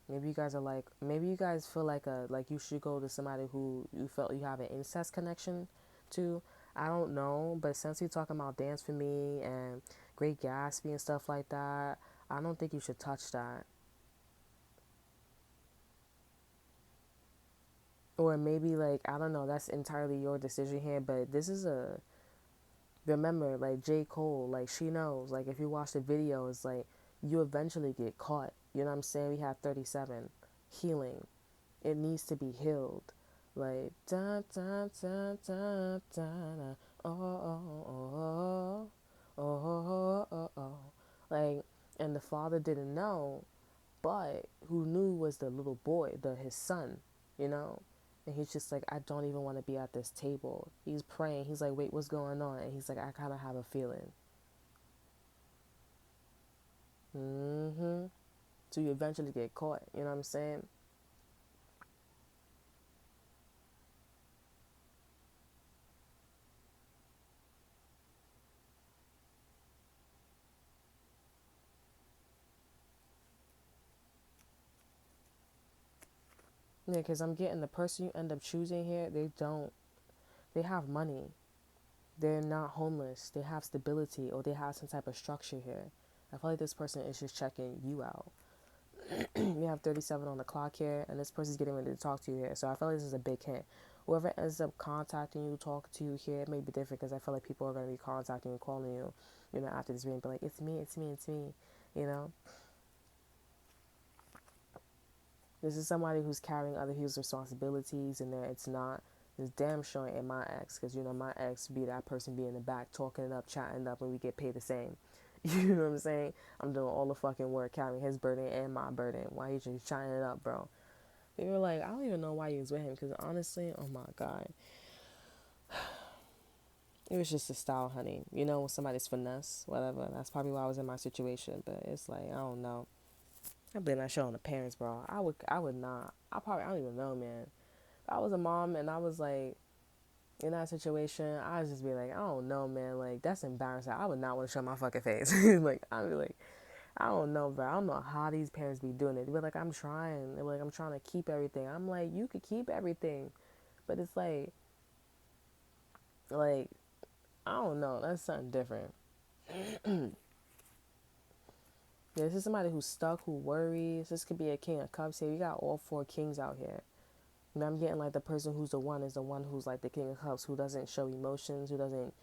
Maybe you guys are like, maybe you guys feel like you should go to somebody who you felt you have an incest connection to. I don't know. But since we're talking about Dance for Me and Great Gatsby and stuff like that, I don't think you should touch that. Or maybe like, I don't know, that's entirely your decision here, but this is remember, like J. Cole, like she knows, like if you watch the videos, like you eventually get caught. You know what I'm saying? We have 37. Healing. It needs to be healed. Like, da, da, da, da, da, da, oh, oh, oh, oh, oh, oh, oh. Like, and the father didn't know, but who knew was the little boy, his son, you know? And he's just like, I don't even want to be at this table. He's praying. He's like, wait, what's going on? And he's like, I kind of have a feeling. So you eventually get caught. You know what I'm saying? Yeah, because I'm getting the person you end up choosing here, they have money. They're not homeless. They have stability or they have some type of structure here. I feel like this person is just checking you out. We have 37 on the clock here, and this person's getting ready to talk to you here. So I feel like this is a big hint. Whoever ends up contacting you, talking to you here, it may be different because I feel like people are going to be contacting you, calling you, after this reading, be like, it's me, it's me, it's me, you know? This is somebody who's carrying other people's responsibilities, and it's damn sure in my ex, because, my ex be that person be in the back, talking it up, chatting it up, and we get paid the same. You know what I'm saying? I'm doing all the fucking work, carrying his burden and my burden. Why you just chatting it up, bro? They were like, I don't even know why you was with him, because honestly, oh my God. It was just a style, honey. Somebody's finesse, whatever. That's probably why I was in my situation, but it's like, I don't know. I blame that shit on the parents, bro. I would not. I don't even know, man. If I was a mom and I was like, in that situation, I'd just be like, I don't know, man. Like, that's embarrassing. I would not want to show my fucking face. Like, I'd be like, I don't know, bro. I don't know how these parents be doing it. They be like, I'm trying. They're like, I'm trying to keep everything. I'm like, you could keep everything. But it's like, I don't know. That's something different. Yeah, this is somebody who's stuck, who worries. This could be a King of Cups here. You got all 4 kings out here. And I'm getting like the person who's the one is the one who's like the King of Cups, who doesn't show emotions, who doesn't,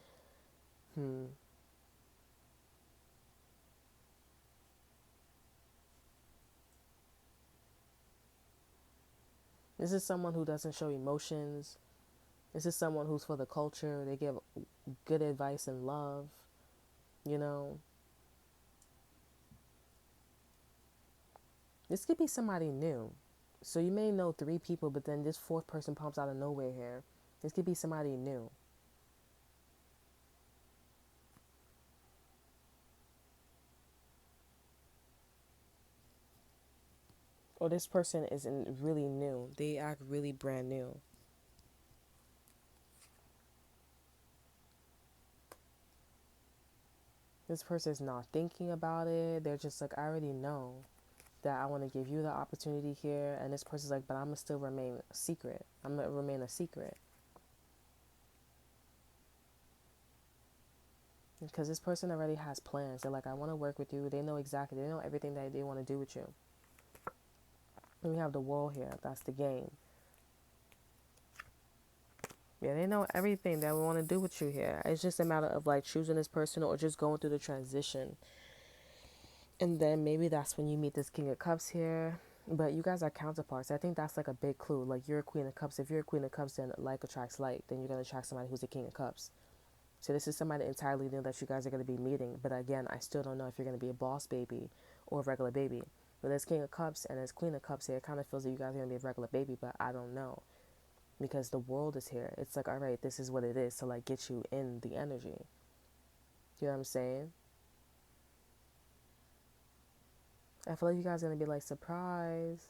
This is someone who doesn't show emotions. This is someone who's for the culture. They give good advice and love, you know. This could be somebody new. So you may know 3 people, but then this 4th person pops out of nowhere here. This could be somebody new. Or this person isn't really new. They act really brand new. This person's not thinking about it. They're just like, I already know that I want to give you the opportunity here. And this person's like, but I'm going to still remain secret. I'm going to remain a secret. Because this person already has plans. They're like, I want to work with you. They know exactly. They know everything that they want to do with you. And we have the wall here. That's the game. Yeah, they know everything that we want to do with you here. It's just a matter of like choosing this person or just going through the transition. And then maybe that's when you meet this King of Cups here. But you guys are counterparts. I think that's like a big clue. Like you're a Queen of Cups. If you're a Queen of Cups, then like attracts like. Then you're going to attract somebody who's a King of Cups. So this is somebody entirely new that you guys are going to be meeting. But again, I still don't know if you're going to be a boss baby or a regular baby. But there's King of Cups and there's Queen of Cups here. It kind of feels like you guys are going to be a regular baby, but I don't know. Because the world is here. It's like, all right, this is what it is to like get you in the energy. You know what I'm saying? I feel like you guys are going to be like surprised.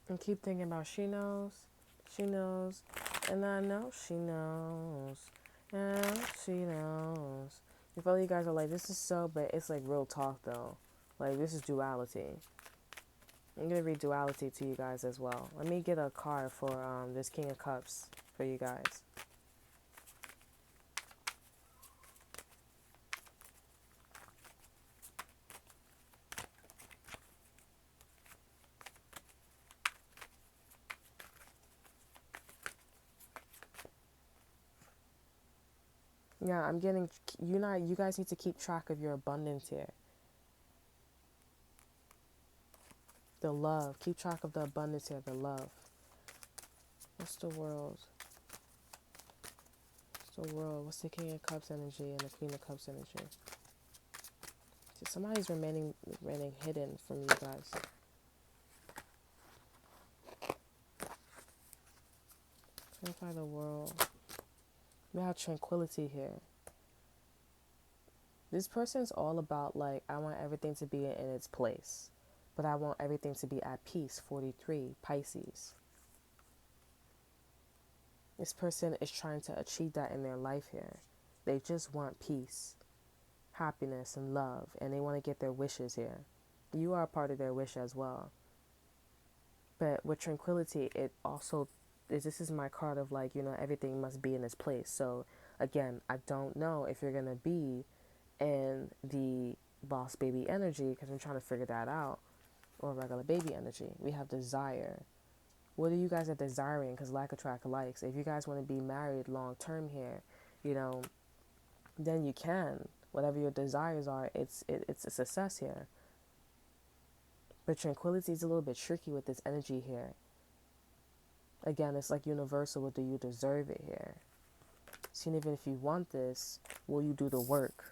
And keep thinking about she knows, and I know she knows, and she knows. I feel like you guys are like, this is so, but it's like real talk though. Like this is duality. I'm gonna read duality to you guys as well. Let me get a card for this King of Cups for you guys. Yeah, I'm getting you guys need to keep track of your abundance here. The love. Keep track of the abundance here, the love. What's the world? What's the world? What's the King of Cups energy and the Queen of Cups energy? See, somebody's remaining hidden from you guys. Clarify the world. We have tranquility here. This person's all about like, I want everything to be in its place. But I want everything to be at peace. 43, Pisces. This person is trying to achieve that in their life here. They just want peace, happiness, and love. And they want to get their wishes here. You are a part of their wish as well. But with tranquility, it also this is my card of like, everything must be in its place. So again, I don't know if you're going to be in the boss baby energy because I'm trying to figure that out, or regular baby energy. We have desire. What are you guys are desiring? Because like attract likes. If you guys want to be married long term here, then you can. Whatever your desires are, it's a success here. But tranquility is a little bit tricky with this energy here. Again, it's like universal. What do you deserve it here? See, even if you want this, will you do the work?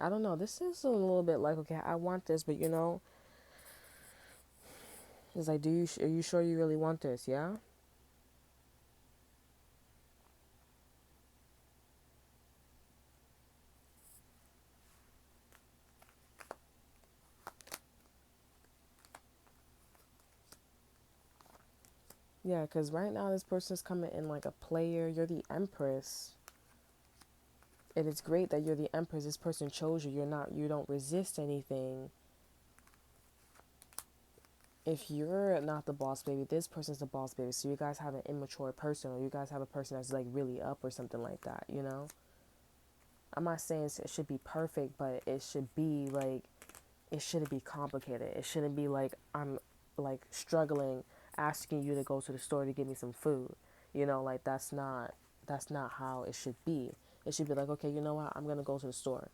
I don't know. This is a little bit like, okay, I want this, but it's like, are you sure you really want this? Yeah. Yeah, because right now this person's coming in like a player. You're the Empress. And it's great that you're the Empress. This person chose you. You don't resist anything. If you're not the boss baby, this person's the boss baby. So you guys have an immature person, or you guys have a person that's like really up or something like that, I'm not saying it should be perfect, but it should be like, it shouldn't be complicated. It shouldn't be like I'm like struggling asking you to go to the store to get me some food. Like that's not how it should be. It should be like, okay, you know what? I'm gonna go to the store,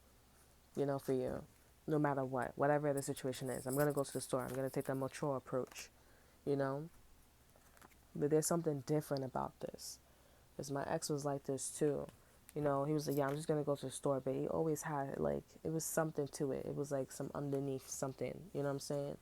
for you, no matter what, whatever the situation is. I'm gonna go to the store. I'm gonna take the mature approach, you know. But there's something different about this, because my ex was like this too. He was like, yeah, I'm just gonna go to the store, but he always had like it was something to it. It was like some underneath something. You know what I'm saying?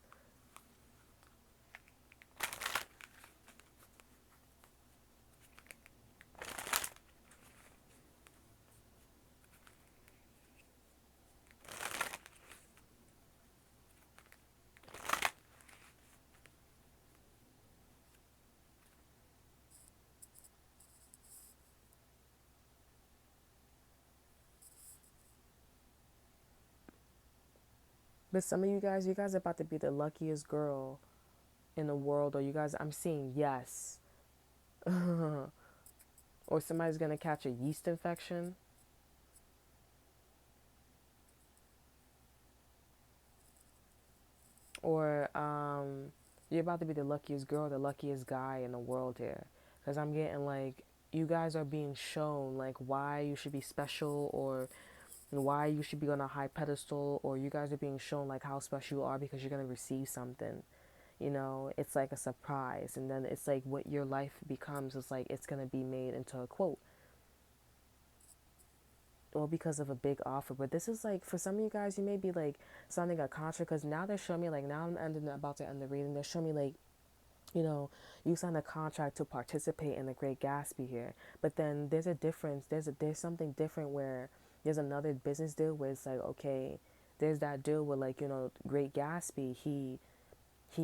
But some of you guys are about to be the luckiest girl in the world, or you guys, I'm seeing yes. Or somebody's gonna catch a yeast infection, or you're about to be the luckiest girl, the luckiest guy in the world here. Because I'm getting like you guys are being shown like why you should be special, or why you should be on a high pedestal, or you guys are being shown like how special you are because you're gonna receive something. It's like a surprise, and then it's like what your life becomes is like it's gonna be made into a quote. Well, because of a big offer. But this is like for some of you guys, you may be like signing a contract, because now they're showing me like now about to end the reading. They're showing me like you know you signed a contract to participate in the Great Gatsby here. But then there's a difference. There's something different where there's another business deal where it's like, okay, there's that deal where like Great Gatsby, he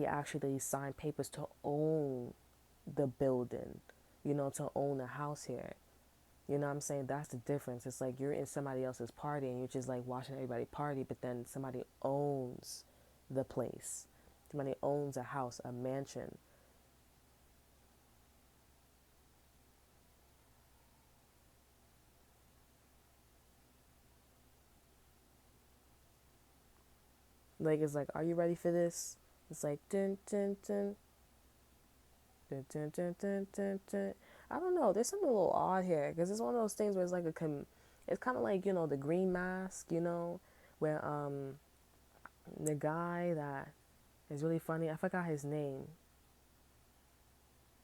actually signed papers to own the building, to own a house here. You know what I'm saying? That's the difference. It's like you're in somebody else's party and you're just like watching everybody party, but then somebody owns the place. Somebody owns a house, a mansion. Like, it's like, are you ready for this? It's like, dun, dun, dun, dun, dun, dun, dun, dun, dun. I don't know. There's something a little odd here because it's one of those things where it's like it's kind of like, the green mask, where the guy that is really funny. I forgot his name.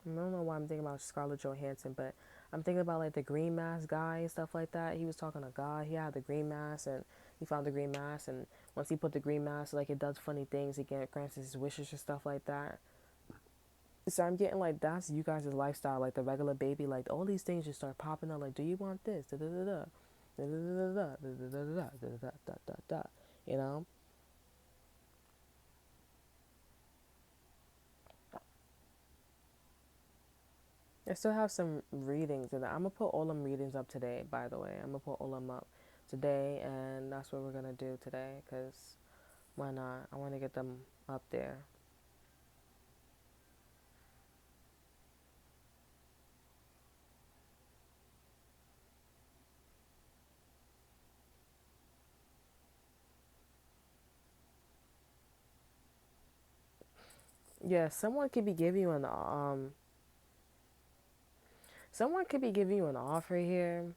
I don't know why I'm thinking about Scarlett Johansson, but I'm thinking about like the green mask guy and stuff like that. He was talking to God. He had the green mask and he found the green mask. And once he put the green mask, like it does funny things. It grants his wishes and stuff like that. So I'm getting like that's you guys' lifestyle, like the regular baby, like all these things just start popping up. Like, do you want this? Da da da da, da da da da, da da da da, da da da da. You know. I still have some readings, and I'm gonna put all them readings up today. By the way, I'm gonna put all them up today, and that's what we're gonna do today. Cause why not? I want to get them up there. Yeah, someone could be giving you an offer here.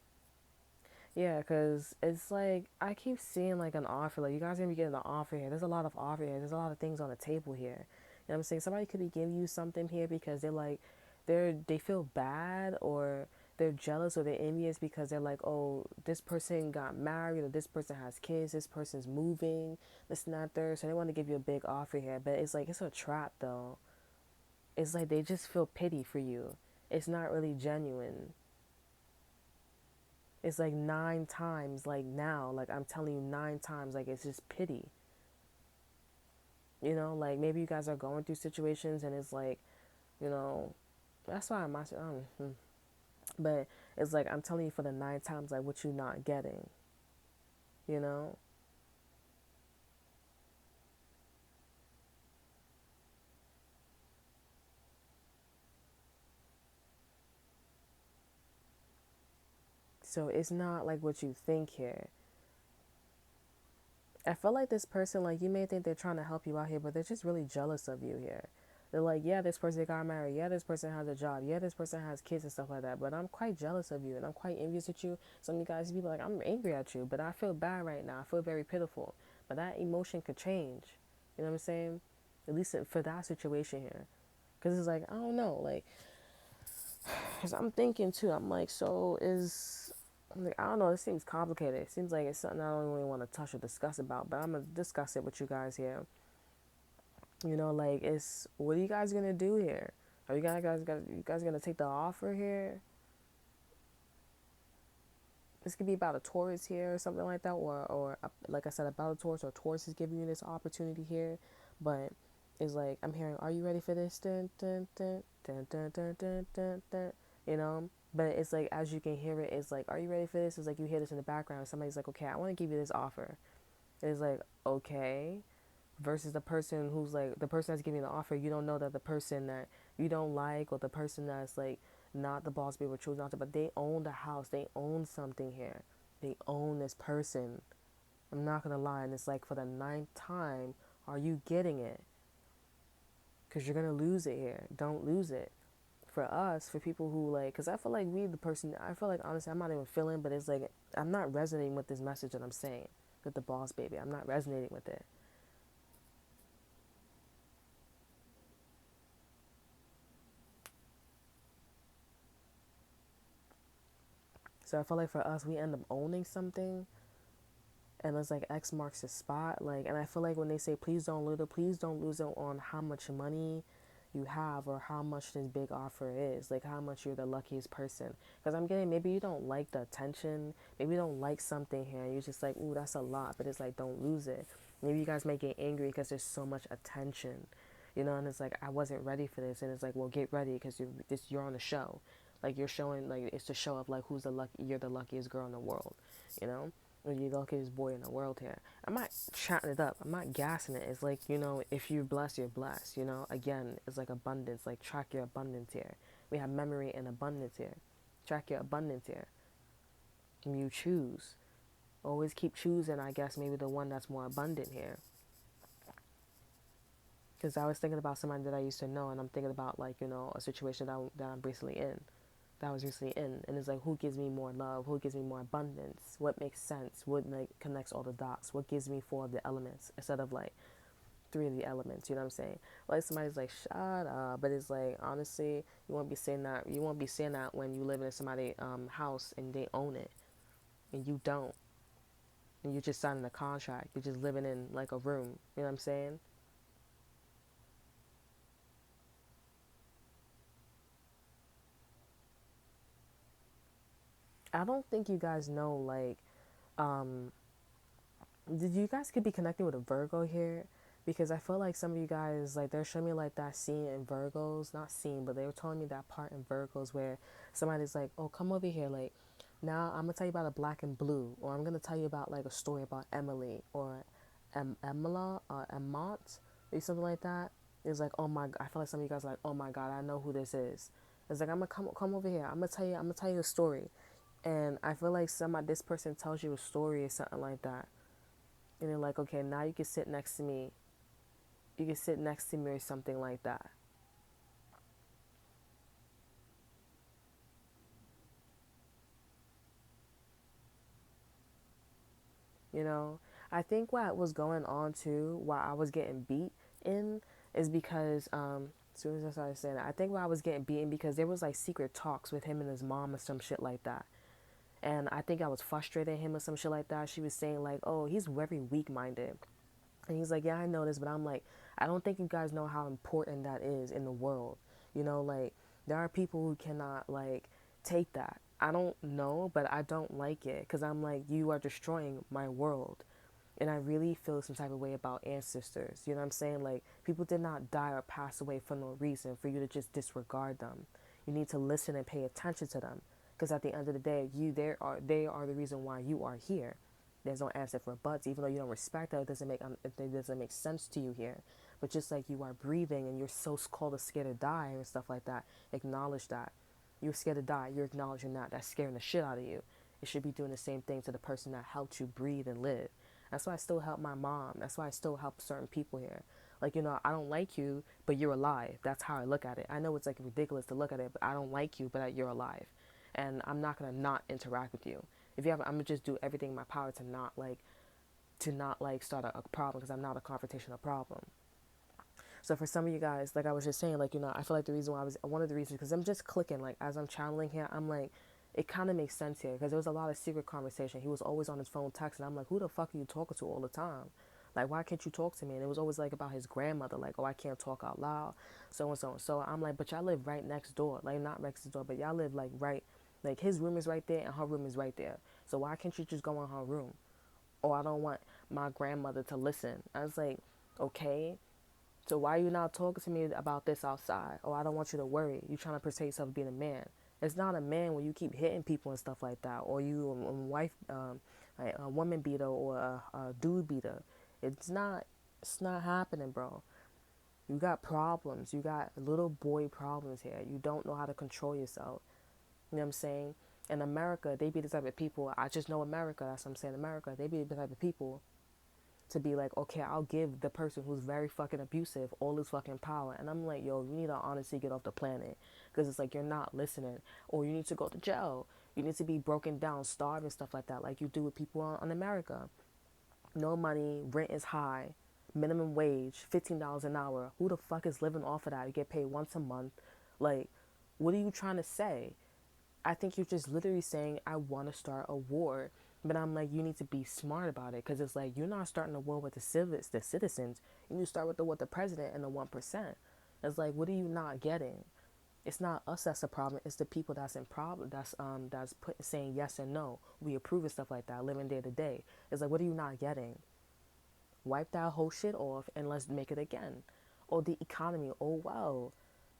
Yeah, cause it's like I keep seeing like an offer. Like you guys are gonna be getting an offer here. There's a lot of offer here. There's a lot of things on the table here. You know what I'm saying? Somebody could be giving you something here because they feel bad, or they're jealous, or they're envious because they're like, oh, this person got married, or this person has kids, this person's moving, this and that third. So they want to give you a big offer here. But it's like it's a trap though. It's like they just feel pity for you. It's not really genuine. It's like nine times, like now, like I'm telling you, nine times, like it's just pity. Like maybe you guys are going through situations and it's like, you know, that's why but it's like I'm telling you for the nine times, like what you not getting, you know? So it's not like what you think here. I feel like this person, like you may think they're trying to help you out here, but they're just really jealous of you here. They're like, yeah, this person got married. Yeah, this person has a job. Yeah, this person has kids and stuff like that. But I'm quite jealous of you and I'm quite envious at you. Some of you guys, people like, I'm angry at you, but I feel bad right now. I feel very pitiful. But that emotion could change. You know what I'm saying? At least for that situation here. Because it's like, I don't know. Like, because I'm thinking too. I'm like, so is. I'm like, I don't know. This seems complicated. It seems like it's something I don't really want to touch or discuss about. But I'm going to discuss it with you guys here. You know, like, it's, what are you guys gonna do here? Are you guys gonna take the offer here? This could be about a Taurus here or something like that, or like I said, about a Taurus, or Taurus is giving you this opportunity here, but it's like I'm hearing, are you ready for this? Dun, dun, dun, dun, dun, dun, dun, dun, dun, you know. But it's like, as you can hear it, it's like, are you ready for this? It's like you hear this in the background. Somebody's like, okay, I want to give you this offer. It's like, okay, versus the person who's like, the person that's giving the offer, you don't know that the person that you don't like, or the person that's like not the boss babe or choose not to, but they own the house, they own something here, they own this person. I'm not gonna lie, and it's like, for the ninth time, are you getting it? Because you're gonna lose it here. Don't lose it. For us, for people who like, because I feel like we, the person, I feel like, honestly, I'm not even feeling, but it's like, I'm not resonating with this message that I'm saying with the boss baby. I'm not resonating with it. So I feel like for us, we end up owning something, and it's like X marks the spot. Like, and I feel like when they say please don't lose it on how much money you have, or how much this big offer is, like how much you're the luckiest person. Because I'm getting, maybe you don't like the attention, maybe you don't like something here, and you're just like, ooh, that's a lot, but it's like, don't lose it. Maybe you guys may get angry because there's so much attention, you know, and it's like, I wasn't ready for this, and it's like, well, get ready, because you're on the show, like you're showing, like it's the show of like who's the lucky, you're the luckiest girl in the world, you know, or you're the luckiest boy in the world here. I'm not chatting it up, I'm not gassing it. It's like, you know, if you're blessed, you're blessed, you know. Again, it's like abundance, like track your abundance here. We have memory and abundance here. Track your abundance here. And you choose, always keep choosing, I guess, maybe the one that's more abundant here. Because I was thinking about somebody that I used to know, and I'm thinking about, like, you know, a situation that I'm recently in, that I was recently in, and it's like, who gives me more love, who gives me more abundance, what makes sense, what like connects all the dots, what gives me four of the elements instead of like three of the elements, you know what I'm saying? Like, somebody's like, shut up, but it's like, honestly, you won't be saying that when you live in somebody's house and they own it and you don't, and you're just signing a contract, you're just living in like a room, you know what I'm saying? I don't think you guys know, like, um did you guys could be connecting with a Virgo here? Because I feel like some of you guys, like, they're showing me like that scene in Virgos, not scene, but they were telling me that part in Virgos where somebody's like, oh, come over here, like, now I'm gonna tell you about a black and blue, or I'm gonna tell you about like a story about Emily, or Emila, or Emont, or something like that. It's like, oh my, I feel like some of you guys are like, oh my god, I know who this is. It's like, I'm gonna come over here, I'm gonna tell you a story. And I feel like this person tells you a story or something like that, and they're like, okay, now you can sit next to me. You can sit next to me or something like that. You know, I think what was going on too, while I was getting beat in, is because as soon as I started saying that, I think why I was getting beaten because there was like secret talks with him and his mom or some shit like that. And I think I was frustrated at him or some shit like that. She was saying like, oh, he's very weak minded. And he's like, yeah, I know this, but I'm like, I don't think you guys know how important that is in the world. You know, like, there are people who cannot, like, take that. I don't know, but I don't like it because I'm like, you are destroying my world. And I really feel some type of way about ancestors. You know what I'm saying? Like, people did not die or pass away for no reason for you to just disregard them. You need to listen and pay attention to them because at the end of the day, they are the reason why you are here. There's no answer for buts, even though you don't respect that, it doesn't make sense to you here. But just like you are breathing and you're so called scared to die and stuff like that, acknowledge that. You're scared to die, you're acknowledging that. That's scaring the shit out of you. It should be doing the same thing to the person that helped you breathe and live. That's why I still help my mom. That's why I still help certain people here. Like, I don't like you, but you're alive. That's how I look at it. I know it's like ridiculous to look at it, but I don't like you, but you're alive. And I'm not going to not interact with you. If you have, I'm going to just do everything in my power to not like start a problem, because I'm not a confrontational problem. So for some of you guys, like I was just saying, like, I feel like the reason why one of the reasons, because I'm just clicking, like, as I'm channeling here, I'm like, it kind of makes sense here, because there was a lot of secret conversation. He was always on his phone texting. I'm like, who the fuck are you talking to all the time? Like, why can't you talk to me? And it was always like about his grandmother, like, oh, I can't talk out loud, so and so and so. I'm like, but y'all live right next door, like, not next door, but y'all live like right, like his room is right there and her room is right there. So why can't you just go in her room? Or I don't want my grandmother to listen. I was like, okay, so why are you not talking to me about this outside? Oh, I don't want you to worry. You trying to portray yourself being a man. It's not a man when you keep hitting people and stuff like that, or you a wife, like a woman beater or a dude beater. It's not. It's not happening, bro. You got problems. You got little boy problems here. You don't know how to control yourself. You know what I'm saying? In America, they be the type of people. I just know America. That's what I'm saying. America, they be the type of people to be like, okay, I'll give the person who's very fucking abusive all his fucking power. And I'm like, yo, you need to honestly get off the planet, because it's like you're not listening, or you need to go to jail. You need to be broken down, starved, and stuff like that, like you do with people on America. No money, rent is high, minimum wage, $15 an hour. Who the fuck is living off of that? You get paid once a month. Like, what are you trying to say? I think you're just literally saying, I want to start a war. But I'm like, you need to be smart about it, because it's like, you're not starting a war with the citizens. You need to start with the president and the 1%. It's like, what are you not getting? It's not us that's the problem. It's the people that's in problem. That's saying yes and no. We approve of stuff like that, living day to day. It's like, what are you not getting? Wipe that whole shit off and let's make it again. Or the economy. Oh wow,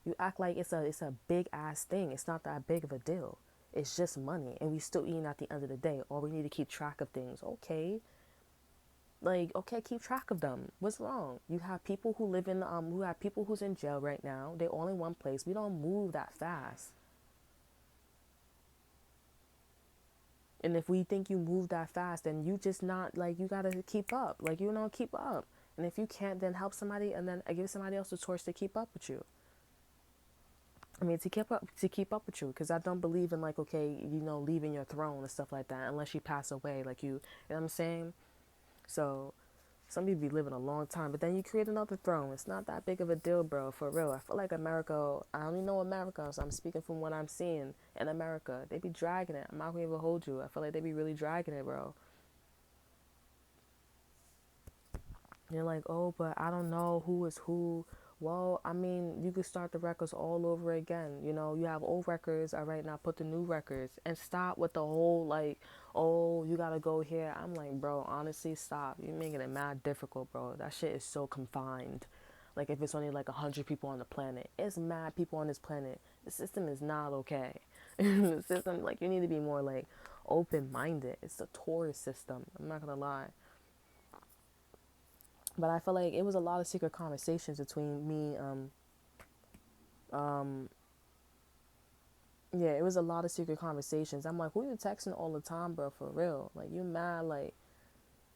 you act like it's a big ass thing. It's not that big of a deal. It's just money, and we still eating at the end of the day. Or we need to keep track of things. Okay, like, okay, keep track of them. What's wrong? You have people who live in who have people who's in jail right now. They're all in one place. We don't move that fast. And if we think you move that fast, then you just not, like, you gotta keep up. Like, keep up. And if you can't, then help somebody, and then give somebody else the torch to keep up with you. I mean, to keep up with you, because I don't believe in, like, okay, leaving your throne and stuff like that unless you pass away, like, you know what I'm saying? So some people be living a long time, but then you create another throne. It's not that big of a deal, bro. For real, I feel like America. I only know America, so I'm speaking from what I'm seeing in America. They be dragging it. I'm not gonna even hold you. I feel like they be really dragging it, bro. You're like, oh, but I don't know who is who. Well, I mean, you could start the records all over again. You have old records. All right, now put the new records, and stop with the whole, like, oh, you gotta go here. I'm like, bro, honestly, stop. You're making it mad difficult, bro. That shit is so confined. Like, if it's only like 100 people on the planet, it's mad people on this planet. The system is not okay. The system, like, you need to be more like open minded. It's a tourist system. I'm not gonna lie. But I feel like it was a lot of secret conversations between me. Um, yeah, it was a lot of secret conversations. I'm like, who you texting all the time, bro? For real? Like, you mad? Like,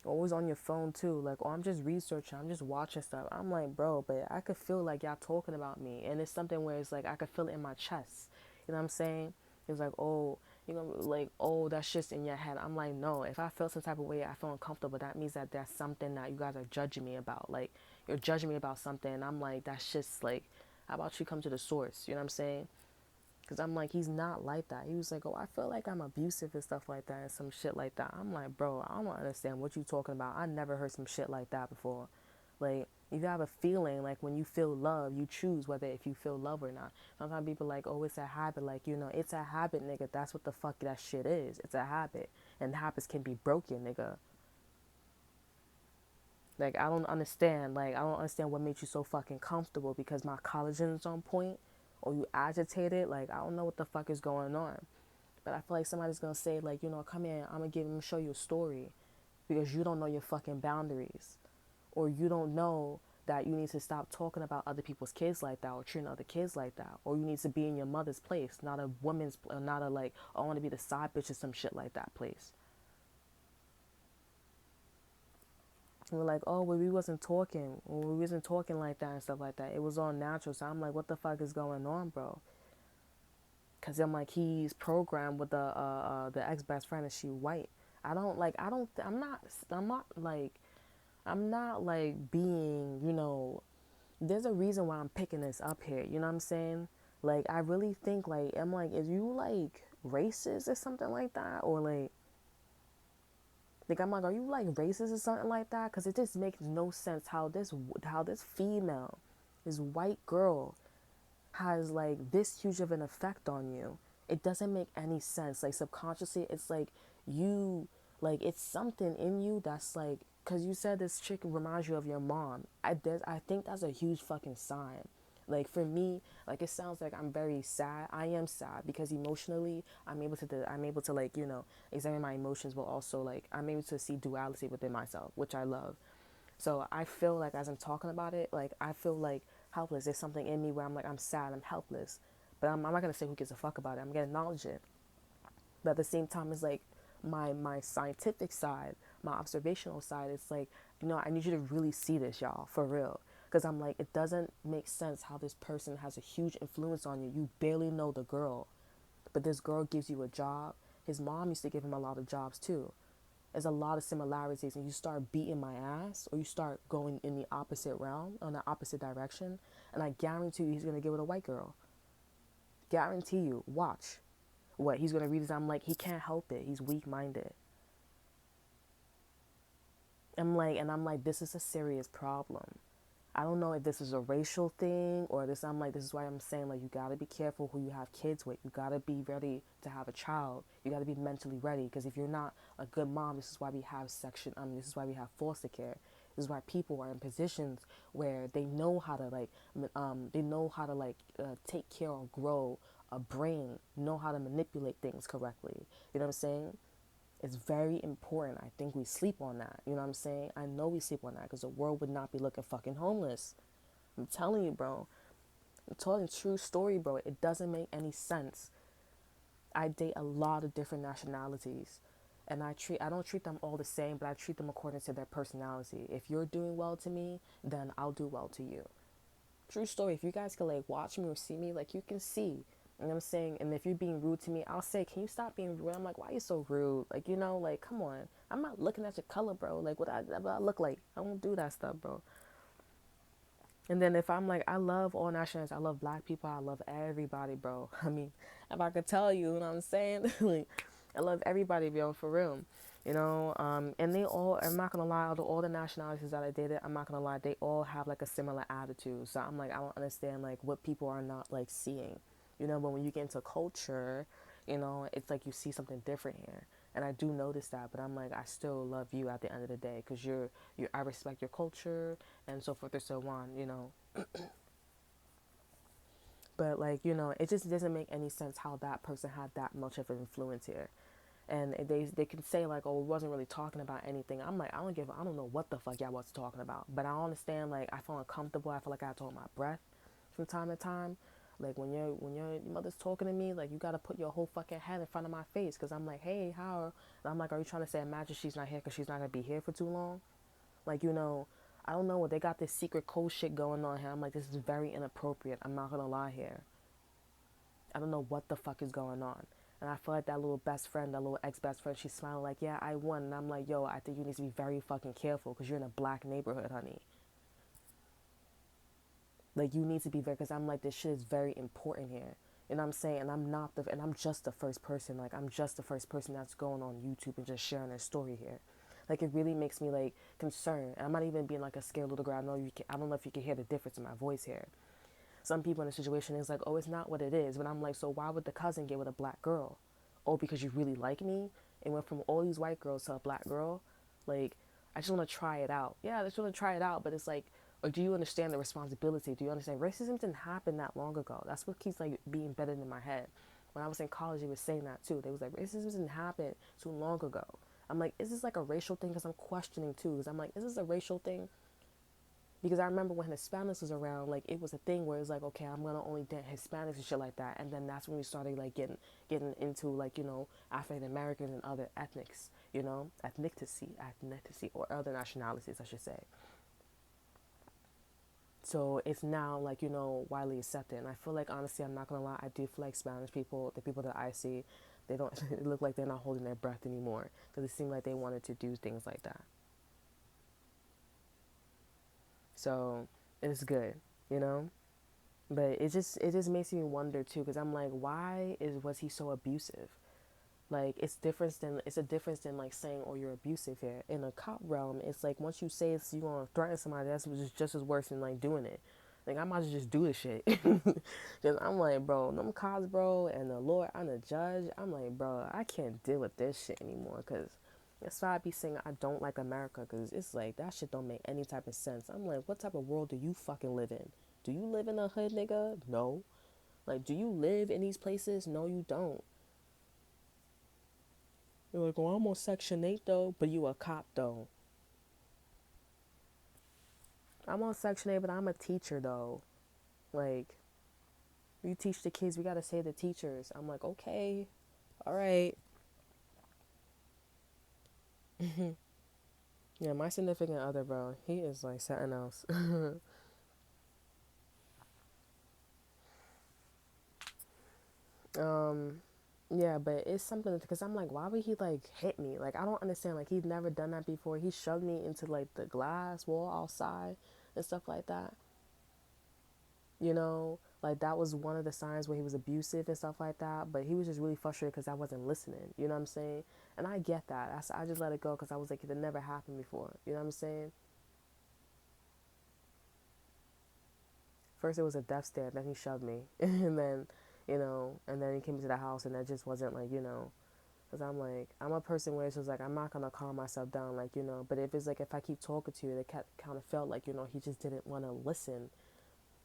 always on your phone too? Like, oh, I'm just researching. I'm just watching stuff. I'm like, bro, but I could feel like y'all talking about me, and it's something where it's like I could feel it in my chest. You know what I'm saying? It's like, oh, like, oh, that's just in your head. I'm like, no. If I feel some type of way, I feel uncomfortable. That means that that's something that you guys are judging me about. Like, you're judging me about something, and I'm like, that's just like, how about you come to the source? You know what I'm saying? Because I'm like, he's not like that. He was like, oh, I feel like I'm abusive and stuff like that and some shit like that. I'm like, bro, I don't understand what you talking about. I never heard some shit like that before. Like, if you have a feeling, like, when you feel love, you choose whether if you feel love or not. Sometimes people like, oh, it's a habit. Like, it's a habit, nigga. That's what the fuck that shit is. It's a habit. And habits can be broken, nigga. Like, I don't understand. Like, I don't understand what makes you so fucking comfortable because my collagen's on point, or you agitated. Like, I don't know what the fuck is going on. But I feel like somebody's gonna say, like, come here, I'm gonna show you a story, because you don't know your fucking boundaries, or you don't know that you need to stop talking about other people's kids like that, or treating other kids like that, or you need to be in your mother's place, not a woman's, not a, like, I want to be the side bitch or some shit like that place. And we're like, oh, well, we wasn't talking. Well, we wasn't talking like that and stuff like that. It was all natural. So I'm like, what the fuck is going on, bro? Because I'm like, he's programmed with the ex-best friend and she white. I don't like, I don't, I'm not like being, there's a reason why I'm picking this up here. You know what I'm saying? Like, I really think, like, I'm like, is you, like, racist or something like that? Or, I'm like, are you, like, racist or something like that? Because it just makes no sense how this female, this white girl, has, like, this huge of an effect on you. It doesn't make any sense. Like, subconsciously, it's like you, like, it's something in you that's, like, because you said this chick reminds you of your mom. I think that's a huge fucking sign. Like, for me, like, it sounds like I'm very sad. I am sad because emotionally I'm able to, like, examine my emotions, but also, like, I'm able to see duality within myself, which I love. So I feel like as I'm talking about it, like, I feel like helpless. There's something in me where I'm like, I'm sad, I'm helpless, but I'm not gonna say who gives a fuck about it. I'm gonna acknowledge it. But at the same time, it's like my scientific side, my observational side. It's like, I need you to really see this, y'all, for real. Because I'm like, it doesn't make sense how this person has a huge influence on you. You barely know the girl, but this girl gives you a job. His mom used to give him a lot of jobs too. There's a lot of similarities, and you start beating my ass, or you start going in the opposite realm, on the opposite direction, and I guarantee you he's gonna get with a white girl. Guarantee you. Watch. What he's gonna read is, I'm like, he can't help it. He's weak-minded. I'm like, this is a serious problem. I don't know if this is a racial thing or this. I'm like, this is why I'm saying, like, you gotta be careful who you have kids with. You gotta be ready to have a child. You gotta be mentally ready, because if you're not a good mom, this is why we have this is why we have foster care. This is why people are in positions where they know how to take care or grow a brain, know how to manipulate things correctly. You know what I'm saying? It's very important. I think we sleep on that. You know what I'm saying? I know we sleep on that because the world would not be looking fucking homeless. I'm telling you, bro. I'm telling a true story, bro. It doesn't make any sense. I date a lot of different nationalities, and I don't treat them all the same, but I treat them according to their personality. If you're doing well to me, then I'll do well to you. True story. If you guys can, like, watch me or see me, like, you can see. You know what I'm saying? And if you're being rude to me, I'll say, can you stop being rude? I'm like, why are you so rude? Like, like, come on. I'm not looking at your color, bro. Like, what I look like. I won't do that stuff, bro. And then if I'm like, I love all nationalities. I love black people. I love everybody, bro. I mean, if I could tell you, you know what I'm saying? Like, I love everybody, bro, for real. And they all, I'm not gonna lie, all the nationalities that I dated, I'm not gonna lie, they all have, like, a similar attitude. So I'm like, I don't understand, like, what people are not, like, seeing. But when you get into culture, it's like you see something different here. And I do notice that, but I'm like, I still love you at the end of the day, because I respect your culture and so forth and so on. But, like, it just doesn't make any sense how that person had that much of an influence here. And they can say, like, oh, we wasn't really talking about anything. I'm like, I don't know what the fuck y'all was talking about. But I understand, like, I feel uncomfortable. I feel like I have to hold my breath from time to time. Like, when your mother's talking to me, like, you gotta put your whole fucking head in front of my face, because I'm like, hey, how? And I'm like, are you trying to say, imagine she's not here because she's not gonna be here for too long? Like, I don't know what they got, this secret code shit going on here. I'm like, this is very inappropriate. I'm not gonna lie here. I don't know what the fuck is going on. And I feel like that little best friend, that little ex-best friend, she's smiling like, yeah, I won. And I'm like, yo, I think you need to be very fucking careful, because you're in a black neighborhood, honey. Like, you need to be very, because I'm like, this shit is very important here. You know what I'm saying? And I'm just the first person. Like, I'm just the first person that's going on YouTube and just sharing their story here. Like, it really makes me, like, concerned. And I'm not even being like a scared little girl. I don't know if you can hear the difference in my voice here. Some people in the situation is like, oh, it's not what it is. But I'm like, so why would the cousin get with a black girl? Oh, because you really like me? It went from all these white girls to a black girl? Like, I just want to try it out. Yeah, I just want to try it out. But it's like, or do you understand the responsibility? Do you understand racism didn't happen that long ago? That's what keeps, like, being embedded in my head. When I was in college, they was saying that too. They was like, racism didn't happen too long ago. I'm like, is this like a racial thing? Because I'm questioning too. Because I'm like, is this a racial thing? Because I remember when Hispanics was around, like, it was a thing where it's like, okay, I'm gonna only date Hispanics and shit like that. And then that's when we started, like, getting into, like, African Americans and other ethnics. you know, ethnicity, or other nationalities, I should say. So it's now like, you know, widely accepted. And I feel like, honestly, I'm not gonna lie, I do feel like Spanish people, the people that I see, they don't it look like they're not holding their breath anymore, because it seemed like they wanted to do things like that. So it's good, you know. But it just makes me wonder too, because I'm like, why was he so abusive? Like, it's a difference than like saying, oh, you're abusive here. In a cop realm, it's like once you say it's, you gonna threaten somebody, that's just as worse than like doing it. Like, I might as well just do the shit. Cause I'm like, bro, them cops, bro, and the lord, I'm the judge. I'm like, bro, I can't deal with this shit anymore. Cause that's why I be saying I don't like America. Cause it's like that shit don't make any type of sense. I'm like, what type of world do you fucking live in? Do you live in a hood, nigga? No. Like, do you live in these places? No, you don't. You're like, oh, I'm on Section 8 though, but you a cop though. I'm on Section 8, but I'm a teacher though. Like, you teach the kids, we gotta say the teachers. I'm like, okay, all right. Yeah, my significant other, bro, he is like something else. um, yeah, but it's something because I'm like, why would he like hit me? Like, I don't understand. Like, he's never done that before. He shoved me into like the glass wall outside and stuff like that. You know, like that was one of the signs where he was abusive and stuff like that. But he was just really frustrated because I wasn't listening. You know what I'm saying? And I get that. I just let it go because I was like, it never happened before. You know what I'm saying? First it was a death stare, then he shoved me, and then, you know, and then he came to the house, and that just wasn't like, you know, because I'm like, I'm a person where it's just like, I'm not gonna calm myself down, like, you know, but if it's like, if I keep talking to you, it kind of felt like, you know, he just didn't want to listen.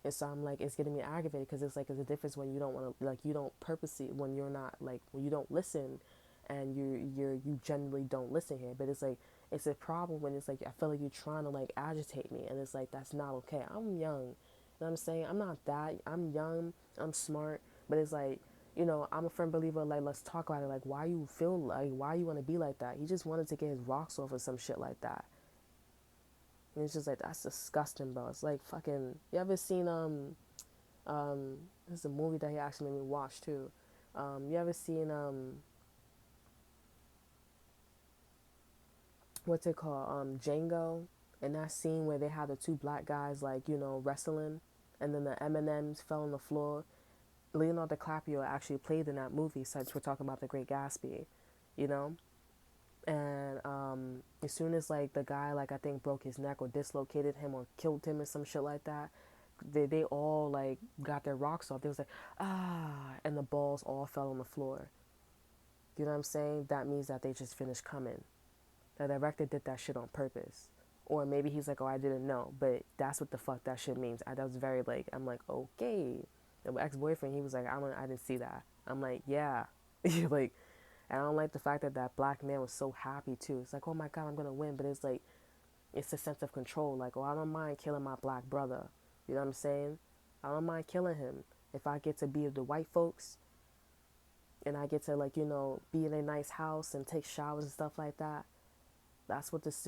And so I'm like, it's getting me aggravated because it's like, it's a difference when you don't want to, like, you don't purposely, when you're not, like, when you don't listen and you generally don't listen here. But it's like, it's a problem when it's like, I feel like you're trying to, like, agitate me. And it's like, that's not okay. I'm young. You know what I'm saying? I'm not that. I'm young. I'm smart. But it's like, you know, I'm a firm believer, like, let's talk about it. Like, why you feel, like, why you want to be like that? He just wanted to get his rocks off or some shit like that. And it's just like, that's disgusting, bro. It's like fucking, you ever seen, this is a movie that he actually made me watch too. You ever seen what's it called? Django, and that scene where they had the two black guys like, you know, wrestling, and then the M&Ms fell on the floor. Leonardo DiCaprio actually played in that movie. Since we're talking about The Great Gatsby, you know. And as soon as like the guy, like, I think broke his neck or dislocated him or killed him or some shit like that, they all like got their rocks off. They was like, ah, and the balls all fell on the floor. You know what I'm saying? That means that they just finished coming. The director did that shit on purpose. Or maybe he's like, oh, I didn't know. But that's what the fuck that shit means. That was very like, I'm like, okay. The ex-boyfriend, he was like, I didn't see that. I'm like, yeah. Like, and I don't like the fact that that black man was so happy too. It's like, oh my God, I'm gonna win. But it's like, it's a sense of control. Like, oh, I don't mind killing my black brother. You know what I'm saying? I don't mind killing him if I get to be with the white folks and I get to, like, you know, be in a nice house and take showers and stuff like that. That's what it's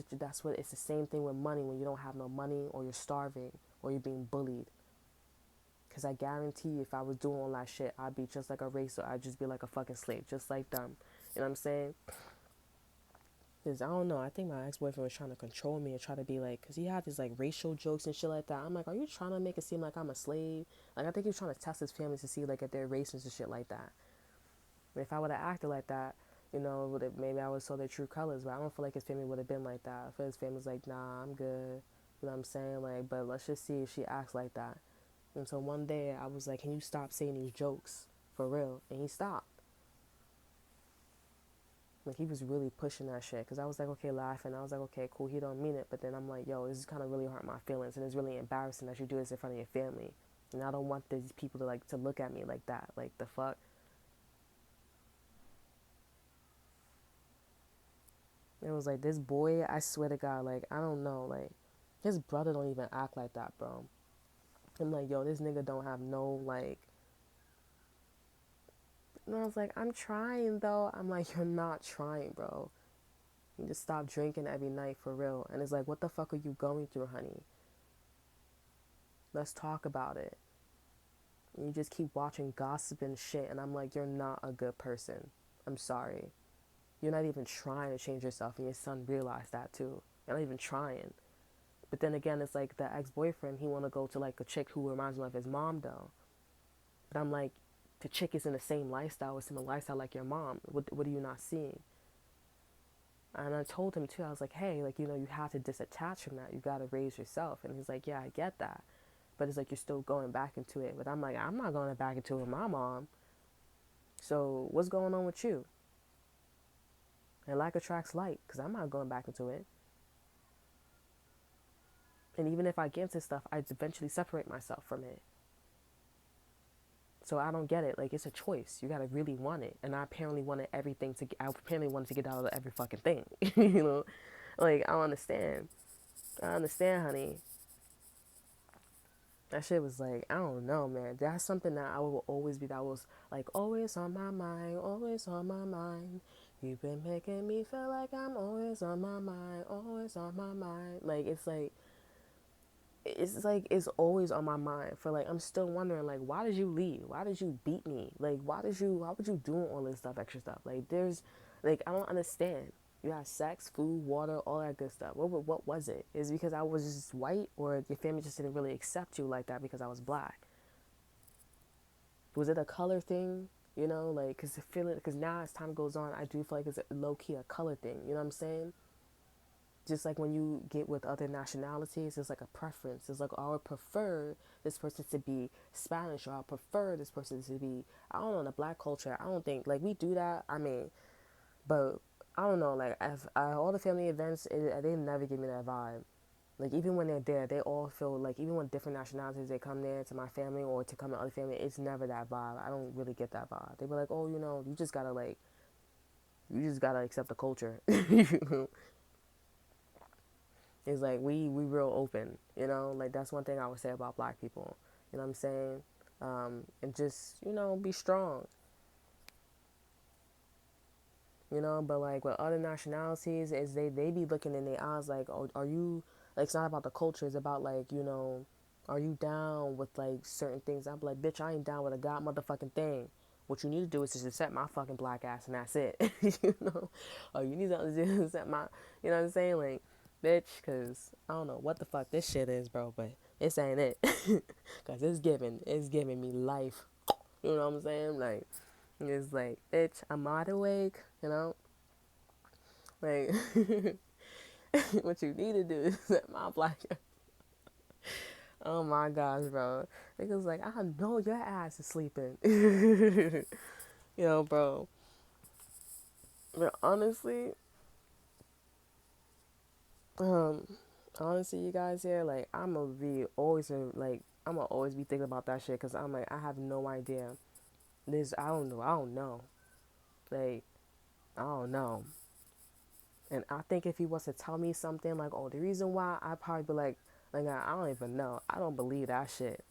the same thing with money when you don't have no money or you're starving or you're being bullied. Because I guarantee you, if I was doing all that shit, I'd be just like a racer. I'd just be like a fucking slave, just like them. You know what I'm saying? Because I don't know. I think my ex-boyfriend was trying to control me and try to be like, because he had these like racial jokes and shit like that. I'm like, are you trying to make it seem like I'm a slave? Like, I think he was trying to test his family to see like if they're racist and shit like that. And if I would have acted like that, you know, maybe I would have saw their true colors. But I don't feel like his family would have been like that. I feel his family's like, nah, I'm good. You know what I'm saying? Like, but let's just see if she acts like that. And so one day I was like, can you stop saying these jokes for real? And he stopped. Like, he was really pushing that shit. Because I was like, okay, laughing. I was like, okay, cool, he don't mean it. But then I'm like, yo, this is kind of really hurt my feelings. And it's really embarrassing that you do this in front of your family. And I don't want these people to, like, to look at me like that. Like, the fuck? It was like, this boy, I swear to God, like, I don't know. Like, his brother don't even act like that, bro. I'm like, yo, this nigga don't have no, like... And I was like, I'm trying, though. I'm like, you're not trying, bro. You just stop drinking every night for real. And it's like, what the fuck are you going through, honey? Let's talk about it. And you just keep watching gossip and shit. And I'm like, you're not a good person. I'm sorry. You're not even trying to change yourself. And your son realized that too. You're not even trying. But then again, it's like the ex-boyfriend, he want to go to like a chick who reminds him of his mom though. But I'm like, the chick is in the same lifestyle, it's in the lifestyle like your mom. What are you not seeing? And I told him too, I was like, hey, like, you have to disattach from that. You got to raise yourself. And he's like, yeah, I get that. But it's like, you're still going back into it. But I'm like, I'm not going back into it with my mom. So what's going on with you? And like attracts like, because I'm not going back into it. And even if I get into stuff, I eventually separate myself from it. So I don't get it. Like, it's a choice. You got to really want it. And I apparently wanted everything to, I apparently wanted to get out of every fucking thing. Like, I don't understand. I understand, honey. That shit was like, I don't know, man. That's something that I will always be, that was like always on my mind, always on my mind. You've been making me feel like I'm always on my mind, always on my mind. Like, it's always on my mind for like, I'm still wondering, like, why did you leave? Why did you beat me? Like, why would you do all this stuff, extra stuff? Like, I don't understand. You had sex, food, water, all that good stuff. What was it? Is it because I was just white, or your family just didn't really accept you like that because I was black? Was it a color thing? Like, because now as time goes on, I do feel like it's low key a color thing. You know what I'm saying? Just like when you get with other nationalities, it's like a preference. It's like, oh, I would prefer this person to be Spanish, or I prefer this person to be, I don't know, in the black culture. I don't think, like, we do that. I mean, but I don't know, like, all the family events, they never give me that vibe. Like, even when they're there, they all feel like, even when different nationalities, they come there to my family or to come to other family, it's never that vibe. I don't really get that vibe. They be like, oh, you just gotta accept the culture. It's like, we real open, like, that's one thing I would say about black people. You know what I'm saying? And just, be strong. But like with other nationalities, is they be looking in their eyes like, oh, are you, like, it's not about the culture, it's about like, are you down with like certain things? I'm like, bitch, I ain't down with a god motherfucking thing. What you need to do is just accept my fucking black ass, and that's it. Or you need to just accept my, you know what I'm saying? Like, bitch, because I don't know what the fuck this shit is, bro, but this ain't it. Because it's giving me life. You know what I'm saying? Like, it's like, bitch, I'm wide awake, Like, what you need to do is accept my black ass. Oh my gosh, bro. Niggas like, I know your ass is sleeping. Bro. But um, honestly, you guys here, like, I'm gonna always be thinking about that shit, because I'm like, I have no idea. I don't know. I don't know. Like, I don't know. And I think if he was to tell me something like, oh, the reason why, I'd probably be like, I don't even know. I don't believe that shit.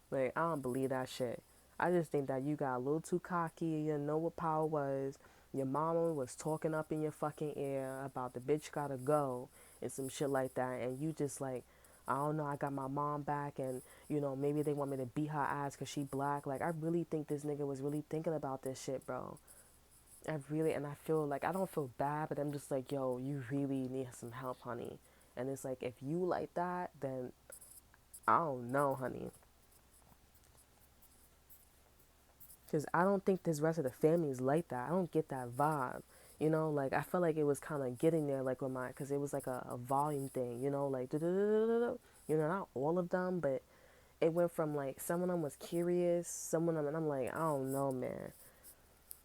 Like, I don't believe that shit. I just think that you got a little too cocky. You didn't know what power was. Your mama was talking up in your fucking ear about the bitch gotta go and some shit like that. And you just like, I don't know, I got my mom back, and, maybe they want me to beat her ass because she black. Like, I really think this nigga was really thinking about this shit, bro. And I feel like, I don't feel bad, but I'm just like, yo, you really need some help, honey. And it's like, if you like that, then I don't know, honey. Because I don't think this rest of the family is like that. I don't get that vibe. Like, I felt like it was kind of getting there, like, with because it was like a volume thing, like, not all of them, but it went from like, some of them was curious, some of them, and I'm like, I don't know, man.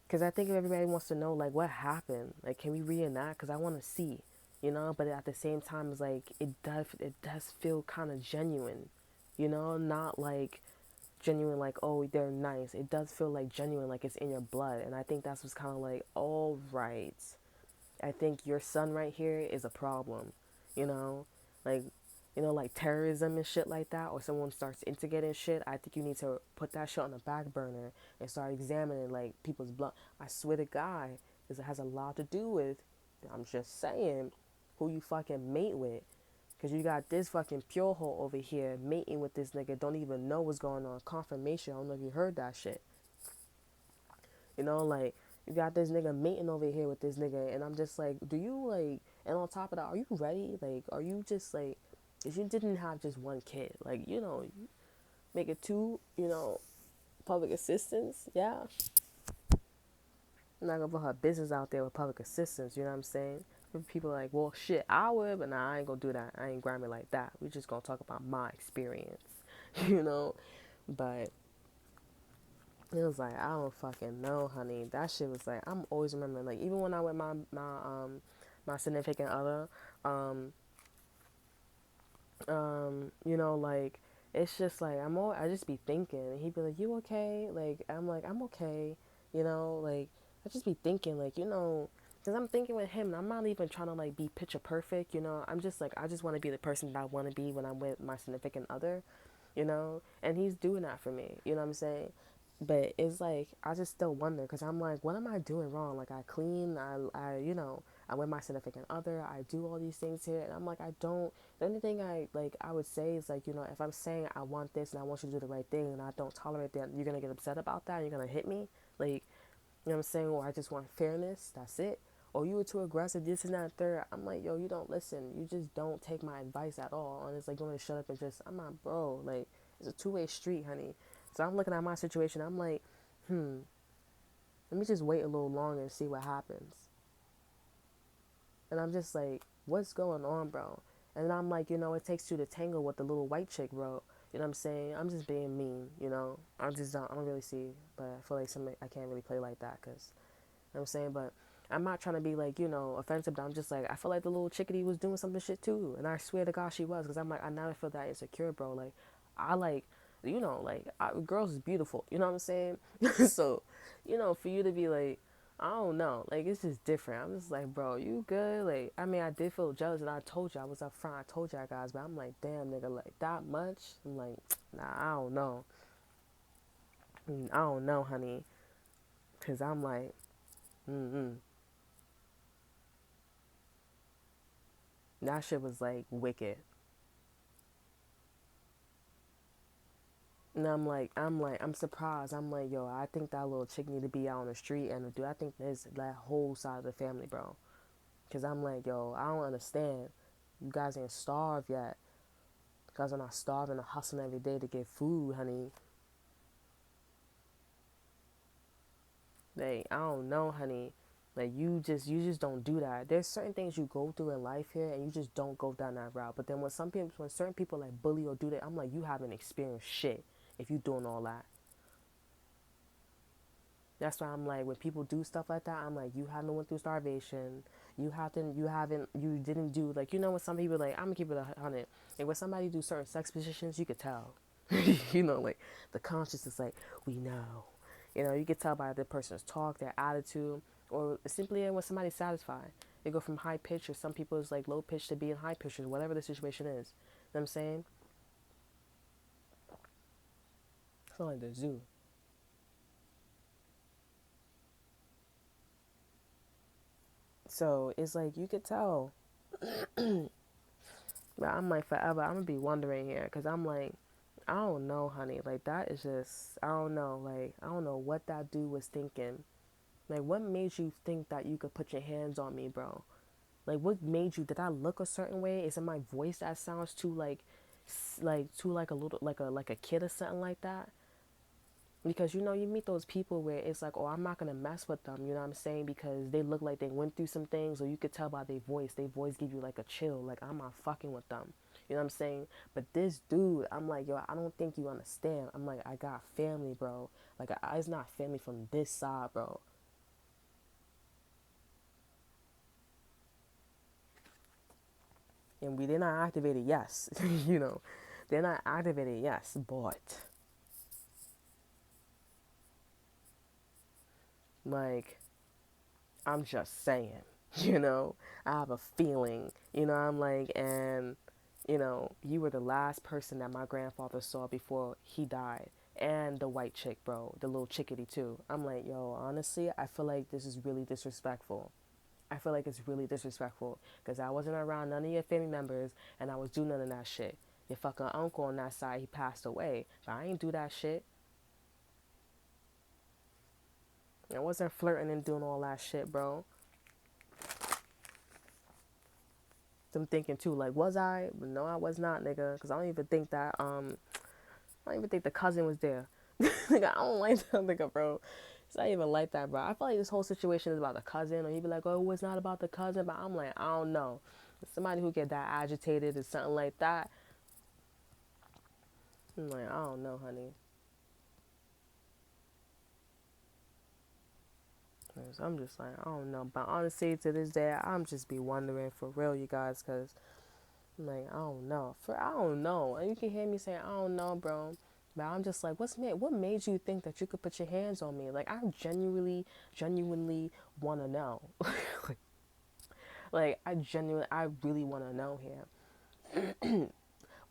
Because I think if everybody wants to know, like, what happened, like, can we reenact? Because I want to see, but at the same time, it's like, it does feel kind of genuine, not like genuine, like, oh, they're nice. It does feel like genuine, like it's in your blood. And I think that's what's kind of like, all right, I think your son right here is a problem, you know like like terrorism and shit like that, or someone starts instigating shit. I think you need to put that shit on the back burner and start examining, like, people's blood. I swear to God, Because it has a lot to do with, I'm just saying, who you fucking mate with. Because you got this fucking pure hole over here mating with this nigga, don't even know what's going on. Confirmation, I don't know if you heard that shit. You know, like, you got this nigga mating over here with this nigga, and I'm just like, do you, like, and on top of that, are you ready? Like, are you just, like, if you didn't have just one kid, like, you know, make it two, you know, public assistance, yeah. I'm not gonna put her business out there with public assistance, you know what I'm saying? People are like, well, shit, I would, but nah, I ain't gonna do that. I ain't grimy like that. We just gonna talk about my experience, you know? But it was like, I don't fucking know, honey. That shit was like, I'm always remembering, like, even when I with my significant other, um, you know, like, it's just like, I just be thinking, and he'd be like, you okay? Like, I'm okay, you know, like, I just be thinking, like, you know, because I'm thinking with him, and I'm not even trying to, like, be picture perfect, you know, I'm just like, I just want to be the person that I want to be when I'm with my significant other, you know, and he's doing that for me, you know what I'm saying? But it's like, I just still wonder, because I'm like, what am I doing wrong? Like, I clean, you know, I'm with my significant other, I do all these things here, and I'm like, I don't, the only thing I would say is, like, you know, if I'm saying I want this and I want you to do the right thing and I don't tolerate that, you're going to get upset about that, and you're going to hit me, like, you know what I'm saying, or I just want fairness, that's it. Or you were too aggressive, this and that, third. I'm like, yo, you don't listen. You just don't take my advice at all. And it's like, you want to shut up and just, I'm not, bro. Like, it's a two-way street, honey. So I'm looking at my situation. I'm like, let me just wait a little longer and see what happens. And I'm just like, what's going on, bro? And I'm like, you know, it takes two to tango with the little white chick, bro. You know what I'm saying? I'm just being mean, you know? I don't really see, but I feel like I can't really play like that, because, you know what I'm saying? But I'm not trying to be, like, you know, offensive, but I'm just like, I feel like the little chickadee was doing some shit too. And I swear to God she was, because I'm like, I never feel that insecure, bro. Like, I like, you know, like, girls is beautiful, you know what I'm saying? So, you know, for you to be like, I don't know, like, it's just different. I'm just like, bro, you good? Like, I mean, I did feel jealous, and I told you, I was up front, I told y'all guys, but I'm like, damn, nigga, like, that much? I'm like, nah, I don't know. I don't know, honey, because I'm like, that shit was, like, wicked. And I'm surprised. I'm like, yo, I think that little chick need to be out on the street. And dude, I think there's that whole side of the family, bro. Because I'm like, yo, I don't understand. You guys ain't starved yet. You guys are not starving and hustling every day to get food, honey. Like, I don't know, honey. Like, you just don't do that. There's certain things you go through in life here, and you just don't go down that route. But then when certain people like bully or do that, I'm like, you haven't experienced shit if you doing all that. That's why I'm like, when people do stuff like that, I'm like, you haven't went through starvation. You didn't do, like, you know, when some people, like, I'm gonna keep it 100. And when somebody do certain sex positions, you could tell. You know, like, the conscience is like, we know. You know, you could tell by the person's talk, their attitude, or simply when somebody's satisfied. They go from high pitch, or some people is like low pitch to being high pitch, or whatever the situation is. You know what I'm saying? I feel like the zoo. So it's like, you could tell. But I'm like, forever, I'm gonna be wondering here, because I'm like, I don't know, honey. Like, that is just, I don't know. Like, I don't know what that dude was thinking. Like, what made you think that you could put your hands on me, bro? Like, what made you, did I look a certain way? Is it my voice that sounds too, too, like, a little, like a kid or something like that? Because, you know, you meet those people where it's like, oh, I'm not going to mess with them, you know what I'm saying? Because they look like they went through some things, or you could tell by their voice. Their voice give you, like, a chill. Like, I'm not fucking with them. You know what I'm saying? But this dude, I'm like, yo, I don't think you understand. I'm like, I got family, bro. Like, it's not family from this side, bro. And they're not activated, yes. You know, they're not activated, yes. But, like, I'm just saying, you know, I have a feeling, you know, I'm like, and, you know, you were the last person that my grandfather saw before he died. and the white chick, bro, the little chickadee too. I'm like, yo, honestly, I feel like this is really disrespectful. I feel like it's really disrespectful because I wasn't around none of your family members and I was doing none of that shit. Your fucking uncle on that side, he passed away, but I ain't do that shit. I wasn't flirting and doing all that shit, bro. I'm thinking too, like, was I? But no, I was not, nigga. Because I don't even think that, I don't even think the cousin was there. Nigga, I don't like that nigga, bro. It's not even like that, bro. I feel like this whole situation is about the cousin, or you be like, oh, it's not about the cousin, but I'm like, I don't know. Somebody who get that agitated or something like that, I'm like, I don't know, honey. 'Cause I'm just like, I don't know. But honestly, to this day, I'm just be wondering for real, you guys, because I'm like, I don't know. I don't know. And you can hear me saying, I don't know, bro. But I'm just like, what made you think that you could put your hands on me? Like, I genuinely want to know. Like, I really want to know here.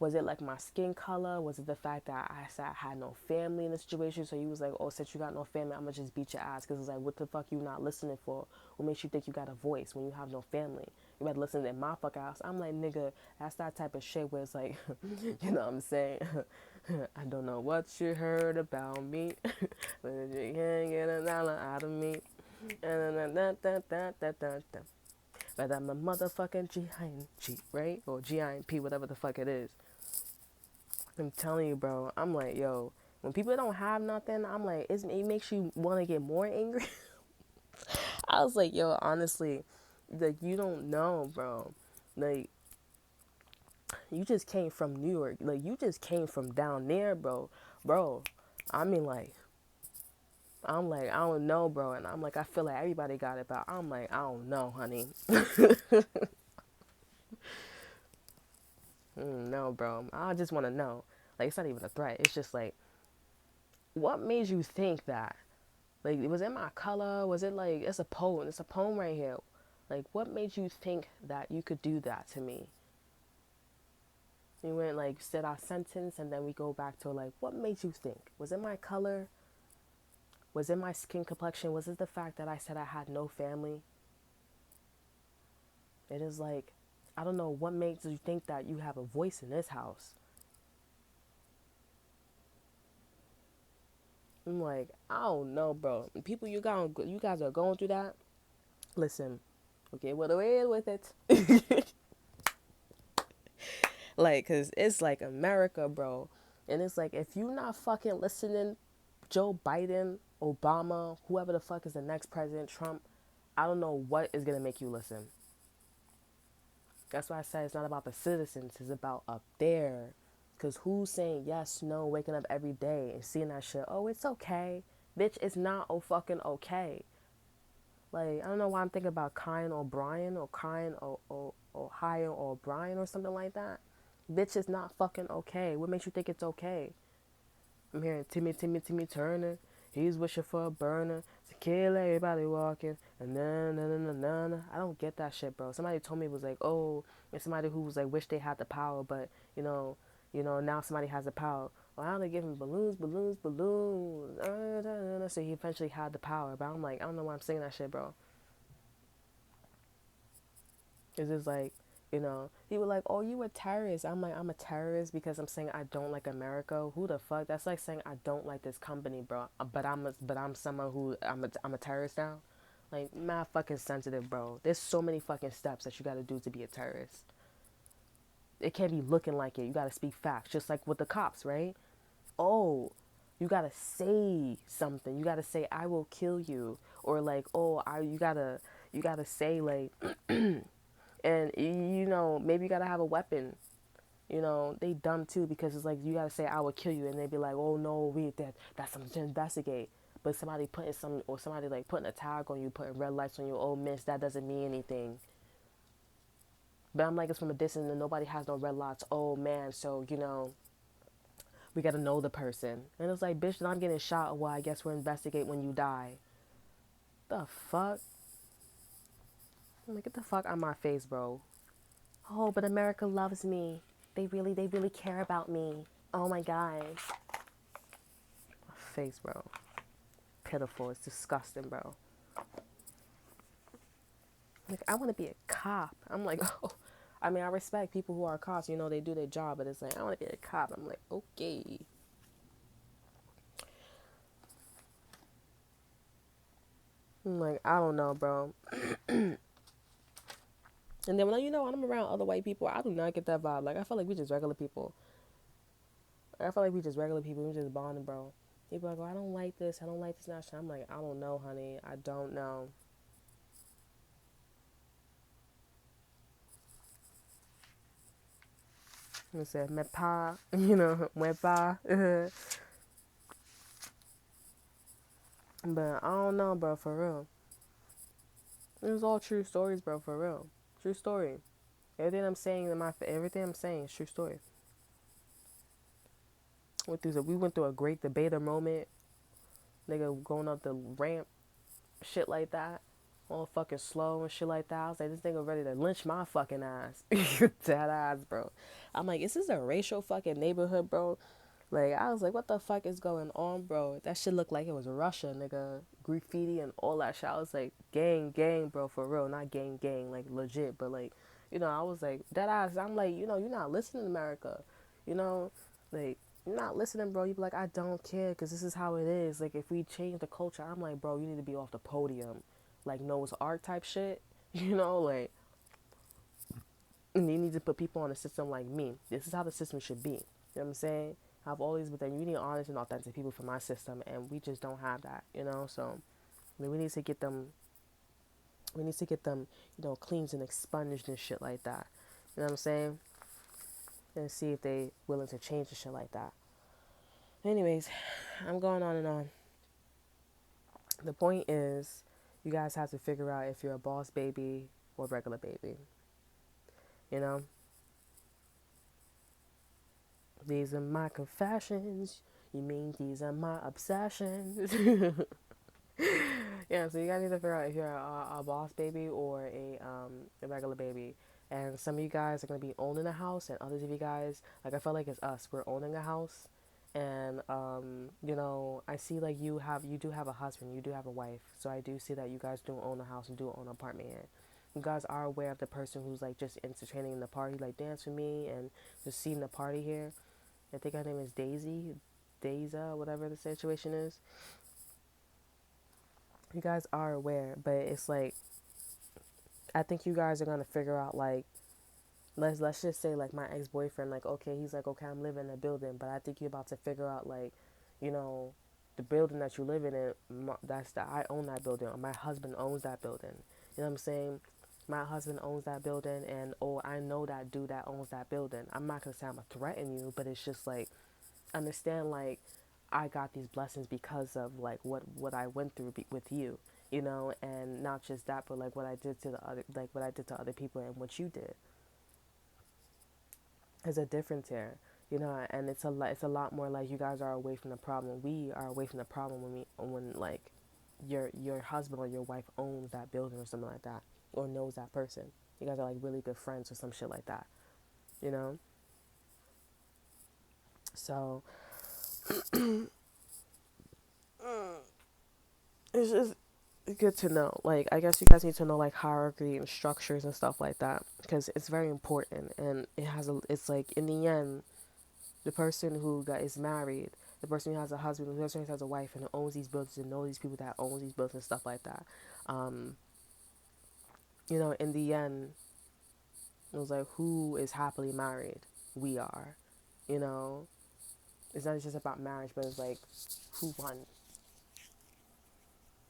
Was it like my skin color? Was it the fact that I said I had no family in the situation? So you was like, oh, since you got no family, I'm gonna just beat your ass. Because it's like, what the fuck you not listening for? What makes you think you got a voice when you have no family? You better listen in my fuck house. I'm like, nigga, that's that type of shit where it's like, you know what I'm saying? I don't know what you heard about me, but you can't get a dollar out of me. But I'm a motherfucking G, right? Or GINP, whatever the fuck it is. I'm telling you, bro. I'm like, yo, when people don't have nothing, I'm like, it makes you want to get more angry. I was like, yo, honestly, like, you don't know, bro. Like, you just came from New York. Like, you just came from down there, bro. Bro, I mean, like, I'm like, I don't know, bro. And I'm like, I feel like everybody got it, but I'm like, I don't know, honey. No, bro. I just want to know. Like, it's not even a threat. It's just like, what made you think that? Like, was it my color? Was it like, it's a poem. It's a poem right here. Like, what made you think that you could do that to me? We went like, said our sentence, and then we go back to like, what made you think? Was it my color? Was it my skin complexion? Was it the fact that I said I had no family? It is like, I don't know what makes you think that you have a voice in this house. I'm like, I don't know, bro. People, you guys are going through that. Listen, okay, what away with it. Like, cause it's like America, bro, and it's like if you not fucking listening, Joe Biden, Obama, whoever the fuck is the next president, Trump, I don't know what is gonna make you listen. That's why I said it's not about the citizens, it's about up there. Cause who's saying yes, no, waking up every day and seeing that shit? Oh, it's okay, bitch. It's not fucking okay. Like, I don't know why I'm thinking about Kyan O'Brien or Kyan Ohio or O'Brien or something like that. Bitch, it's not fucking okay. What makes you think it's okay? I'm hearing Timmy Turner. He's wishing for a burner to kill everybody walking. And then, I don't get that shit, bro. Somebody told me it was like, oh, it's somebody who was like, wish they had the power, but now somebody has the power. Well, how they give him balloons. So he eventually had the power. But I'm like, I don't know why I'm saying that shit, bro. It's just like, he was like, oh, you a terrorist. I'm like, I'm a terrorist because I'm saying I don't like America. Who the fuck? That's like saying I don't like this company, bro. But I'm someone who I'm a terrorist now. Like, mad fucking sensitive, bro. There's so many fucking steps that you gotta do to be a terrorist. It can't be looking like it. You gotta speak facts, just like with the cops, right? Oh, you gotta say something. You gotta say I will kill you, or like, oh, you gotta say like, and maybe you gotta have a weapon. They dumb too because it's like you gotta say I will kill you, and they be like, oh no, that's something to investigate. But somebody like putting a tag on you, putting red lights on you, oh miss, that doesn't mean anything. But I'm like, it's from a distance and nobody has no red lights. Oh man, so we gotta know the person. And it's like, bitch, then I'm getting shot. Well, I guess we'll investigate when you die. The fuck? I'm like, get the fuck out of my face, bro. Oh, but America loves me. They really care about me. Oh my god. Oh my god. face, bro. Pitiful. It's disgusting, bro. Like, I want to be a cop. I'm like, oh. I mean, I respect people who are cops. You know, they do their job. But it's like, I want to be a cop. I'm like, okay. I'm like, I don't know, bro. And then when I'm around other white people, I do not get that vibe. Like, I feel like we just regular people. I feel like we just regular people. We just bonding, bro. People are like, oh, I don't like this. I don't like this. Not. I'm like, I don't know, honey. I don't know. I said, me pa, me pa. But I don't know, bro, for real. It was all true stories, bro, for real. True story. Everything I'm saying is true story. We went through a great debater moment. Nigga going up the ramp, shit like that. All fucking slow and shit like that. I was like, this nigga ready to lynch my fucking ass. Dead ass, bro. I'm like, is this a racial fucking neighborhood, bro? Like, I was like, what the fuck is going on, bro? That shit looked like it was Russia, nigga. Graffiti and all that shit. I was like, gang, gang, bro, for real. Not gang, gang, like legit. But, like, I was like, that ass. I'm like, you're not listening to America. You know, like, you're not listening, bro. You be like, I don't care because this is how it is. Like, if we change the culture, I'm like, bro, you need to be off the podium. Like, Noah's Ark type shit. Like, and you need to put people on a system like me. This is how the system should be. You know what I'm saying? I've always been there. You need honest and authentic people for my system, and we just don't have that, So, I mean, we need to get them. We need to get them, cleansed and expunged and shit like that. You know what I'm saying? And see if they willing to change and shit like that. Anyways, I'm going on and on. The point is, you guys have to figure out if you're a boss baby or regular baby. You know? These are my confessions. You mean these are my obsessions? Yeah, so you guys need to figure out if you're a boss baby or a regular baby. And some of you guys are going to be owning a house, and others of you guys, like, I feel like it's us. We're owning a house. And, I see, like, you do have a husband, you do have a wife. So I do see that you guys do own a house and do own an apartment here. You guys are aware of the person who's, like, just entertaining the party, like, dance with me and just seeing the party here. I think her name is Deza, whatever the situation is. You guys are aware, but it's like, I think you guys are gonna figure out, like, let's just say, like, my ex-boyfriend, like, okay, he's like, okay, I'm living in a building, but I think you're about to figure out, like, the building that you live in, I own that building, or my husband owns that building. You know what I'm saying? My husband owns that building, and I know that dude that owns that building. I'm not gonna say I'm gonna threaten you, but it's just like, understand, like, I got these blessings because of, like, what I went through with you, and not just that, but like what I did to other people and what you did. There's a difference here, and it's a lot more like you guys are away from the problem. We are away from the problem when like your husband or your wife owns that building or something like that, or knows that person. You guys are like really good friends or some shit like that, you know. So it's just good to know. Like, I guess you guys need to know, like, hierarchy and structures and stuff like that, because it's very important. And it's like, in the end, the person is married, the person who has a husband, the person who has a wife and who owns these buildings and know these people that owns these buildings and stuff like that. Um, in the end, it was like, who is happily married? We are. You know, it's not just about marriage, but it's like, who won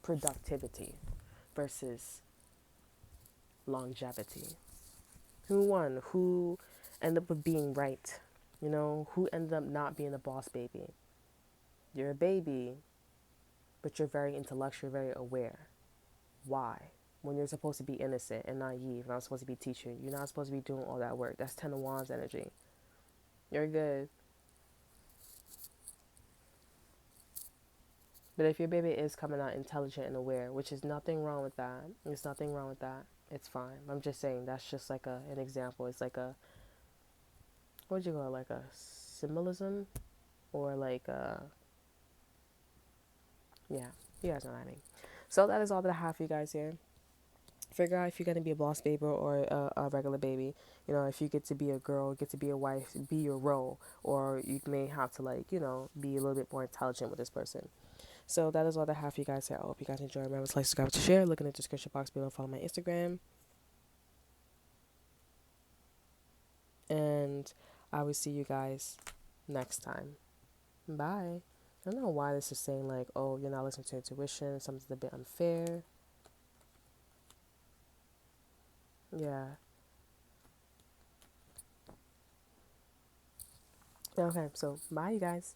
productivity versus longevity? Who won? Who ended up being right? Who ended up not being a boss baby? You're a baby, but you're very intellectual, very aware. Why? When you're supposed to be innocent and naive, not supposed to be teaching, you're not supposed to be doing all that work. That's Ten of Wands energy. You're good. But if your baby is coming out intelligent and aware, which is nothing wrong with that, there's nothing wrong with that. It's fine. I'm just saying that's just like an example. It's like what'd you call it? Like a symbolism, or like Yeah, you guys know what I mean. So that is all that I have for you guys here. Figure out if you're going to be a boss baby or a regular baby. You know, if you get to be a girl, get to be a wife, be your role. Or you may have to, like, you know, be a little bit more intelligent with this person. So that is all that I have for you guys here. I hope you guys enjoy. Remember to like, subscribe, to share. Look in the description box below. Follow my Instagram. And I will see you guys next time. Bye. I don't know why this is saying, like, oh, you're not listening to intuition. Something's a bit unfair. Yeah. Okay, so bye, you guys.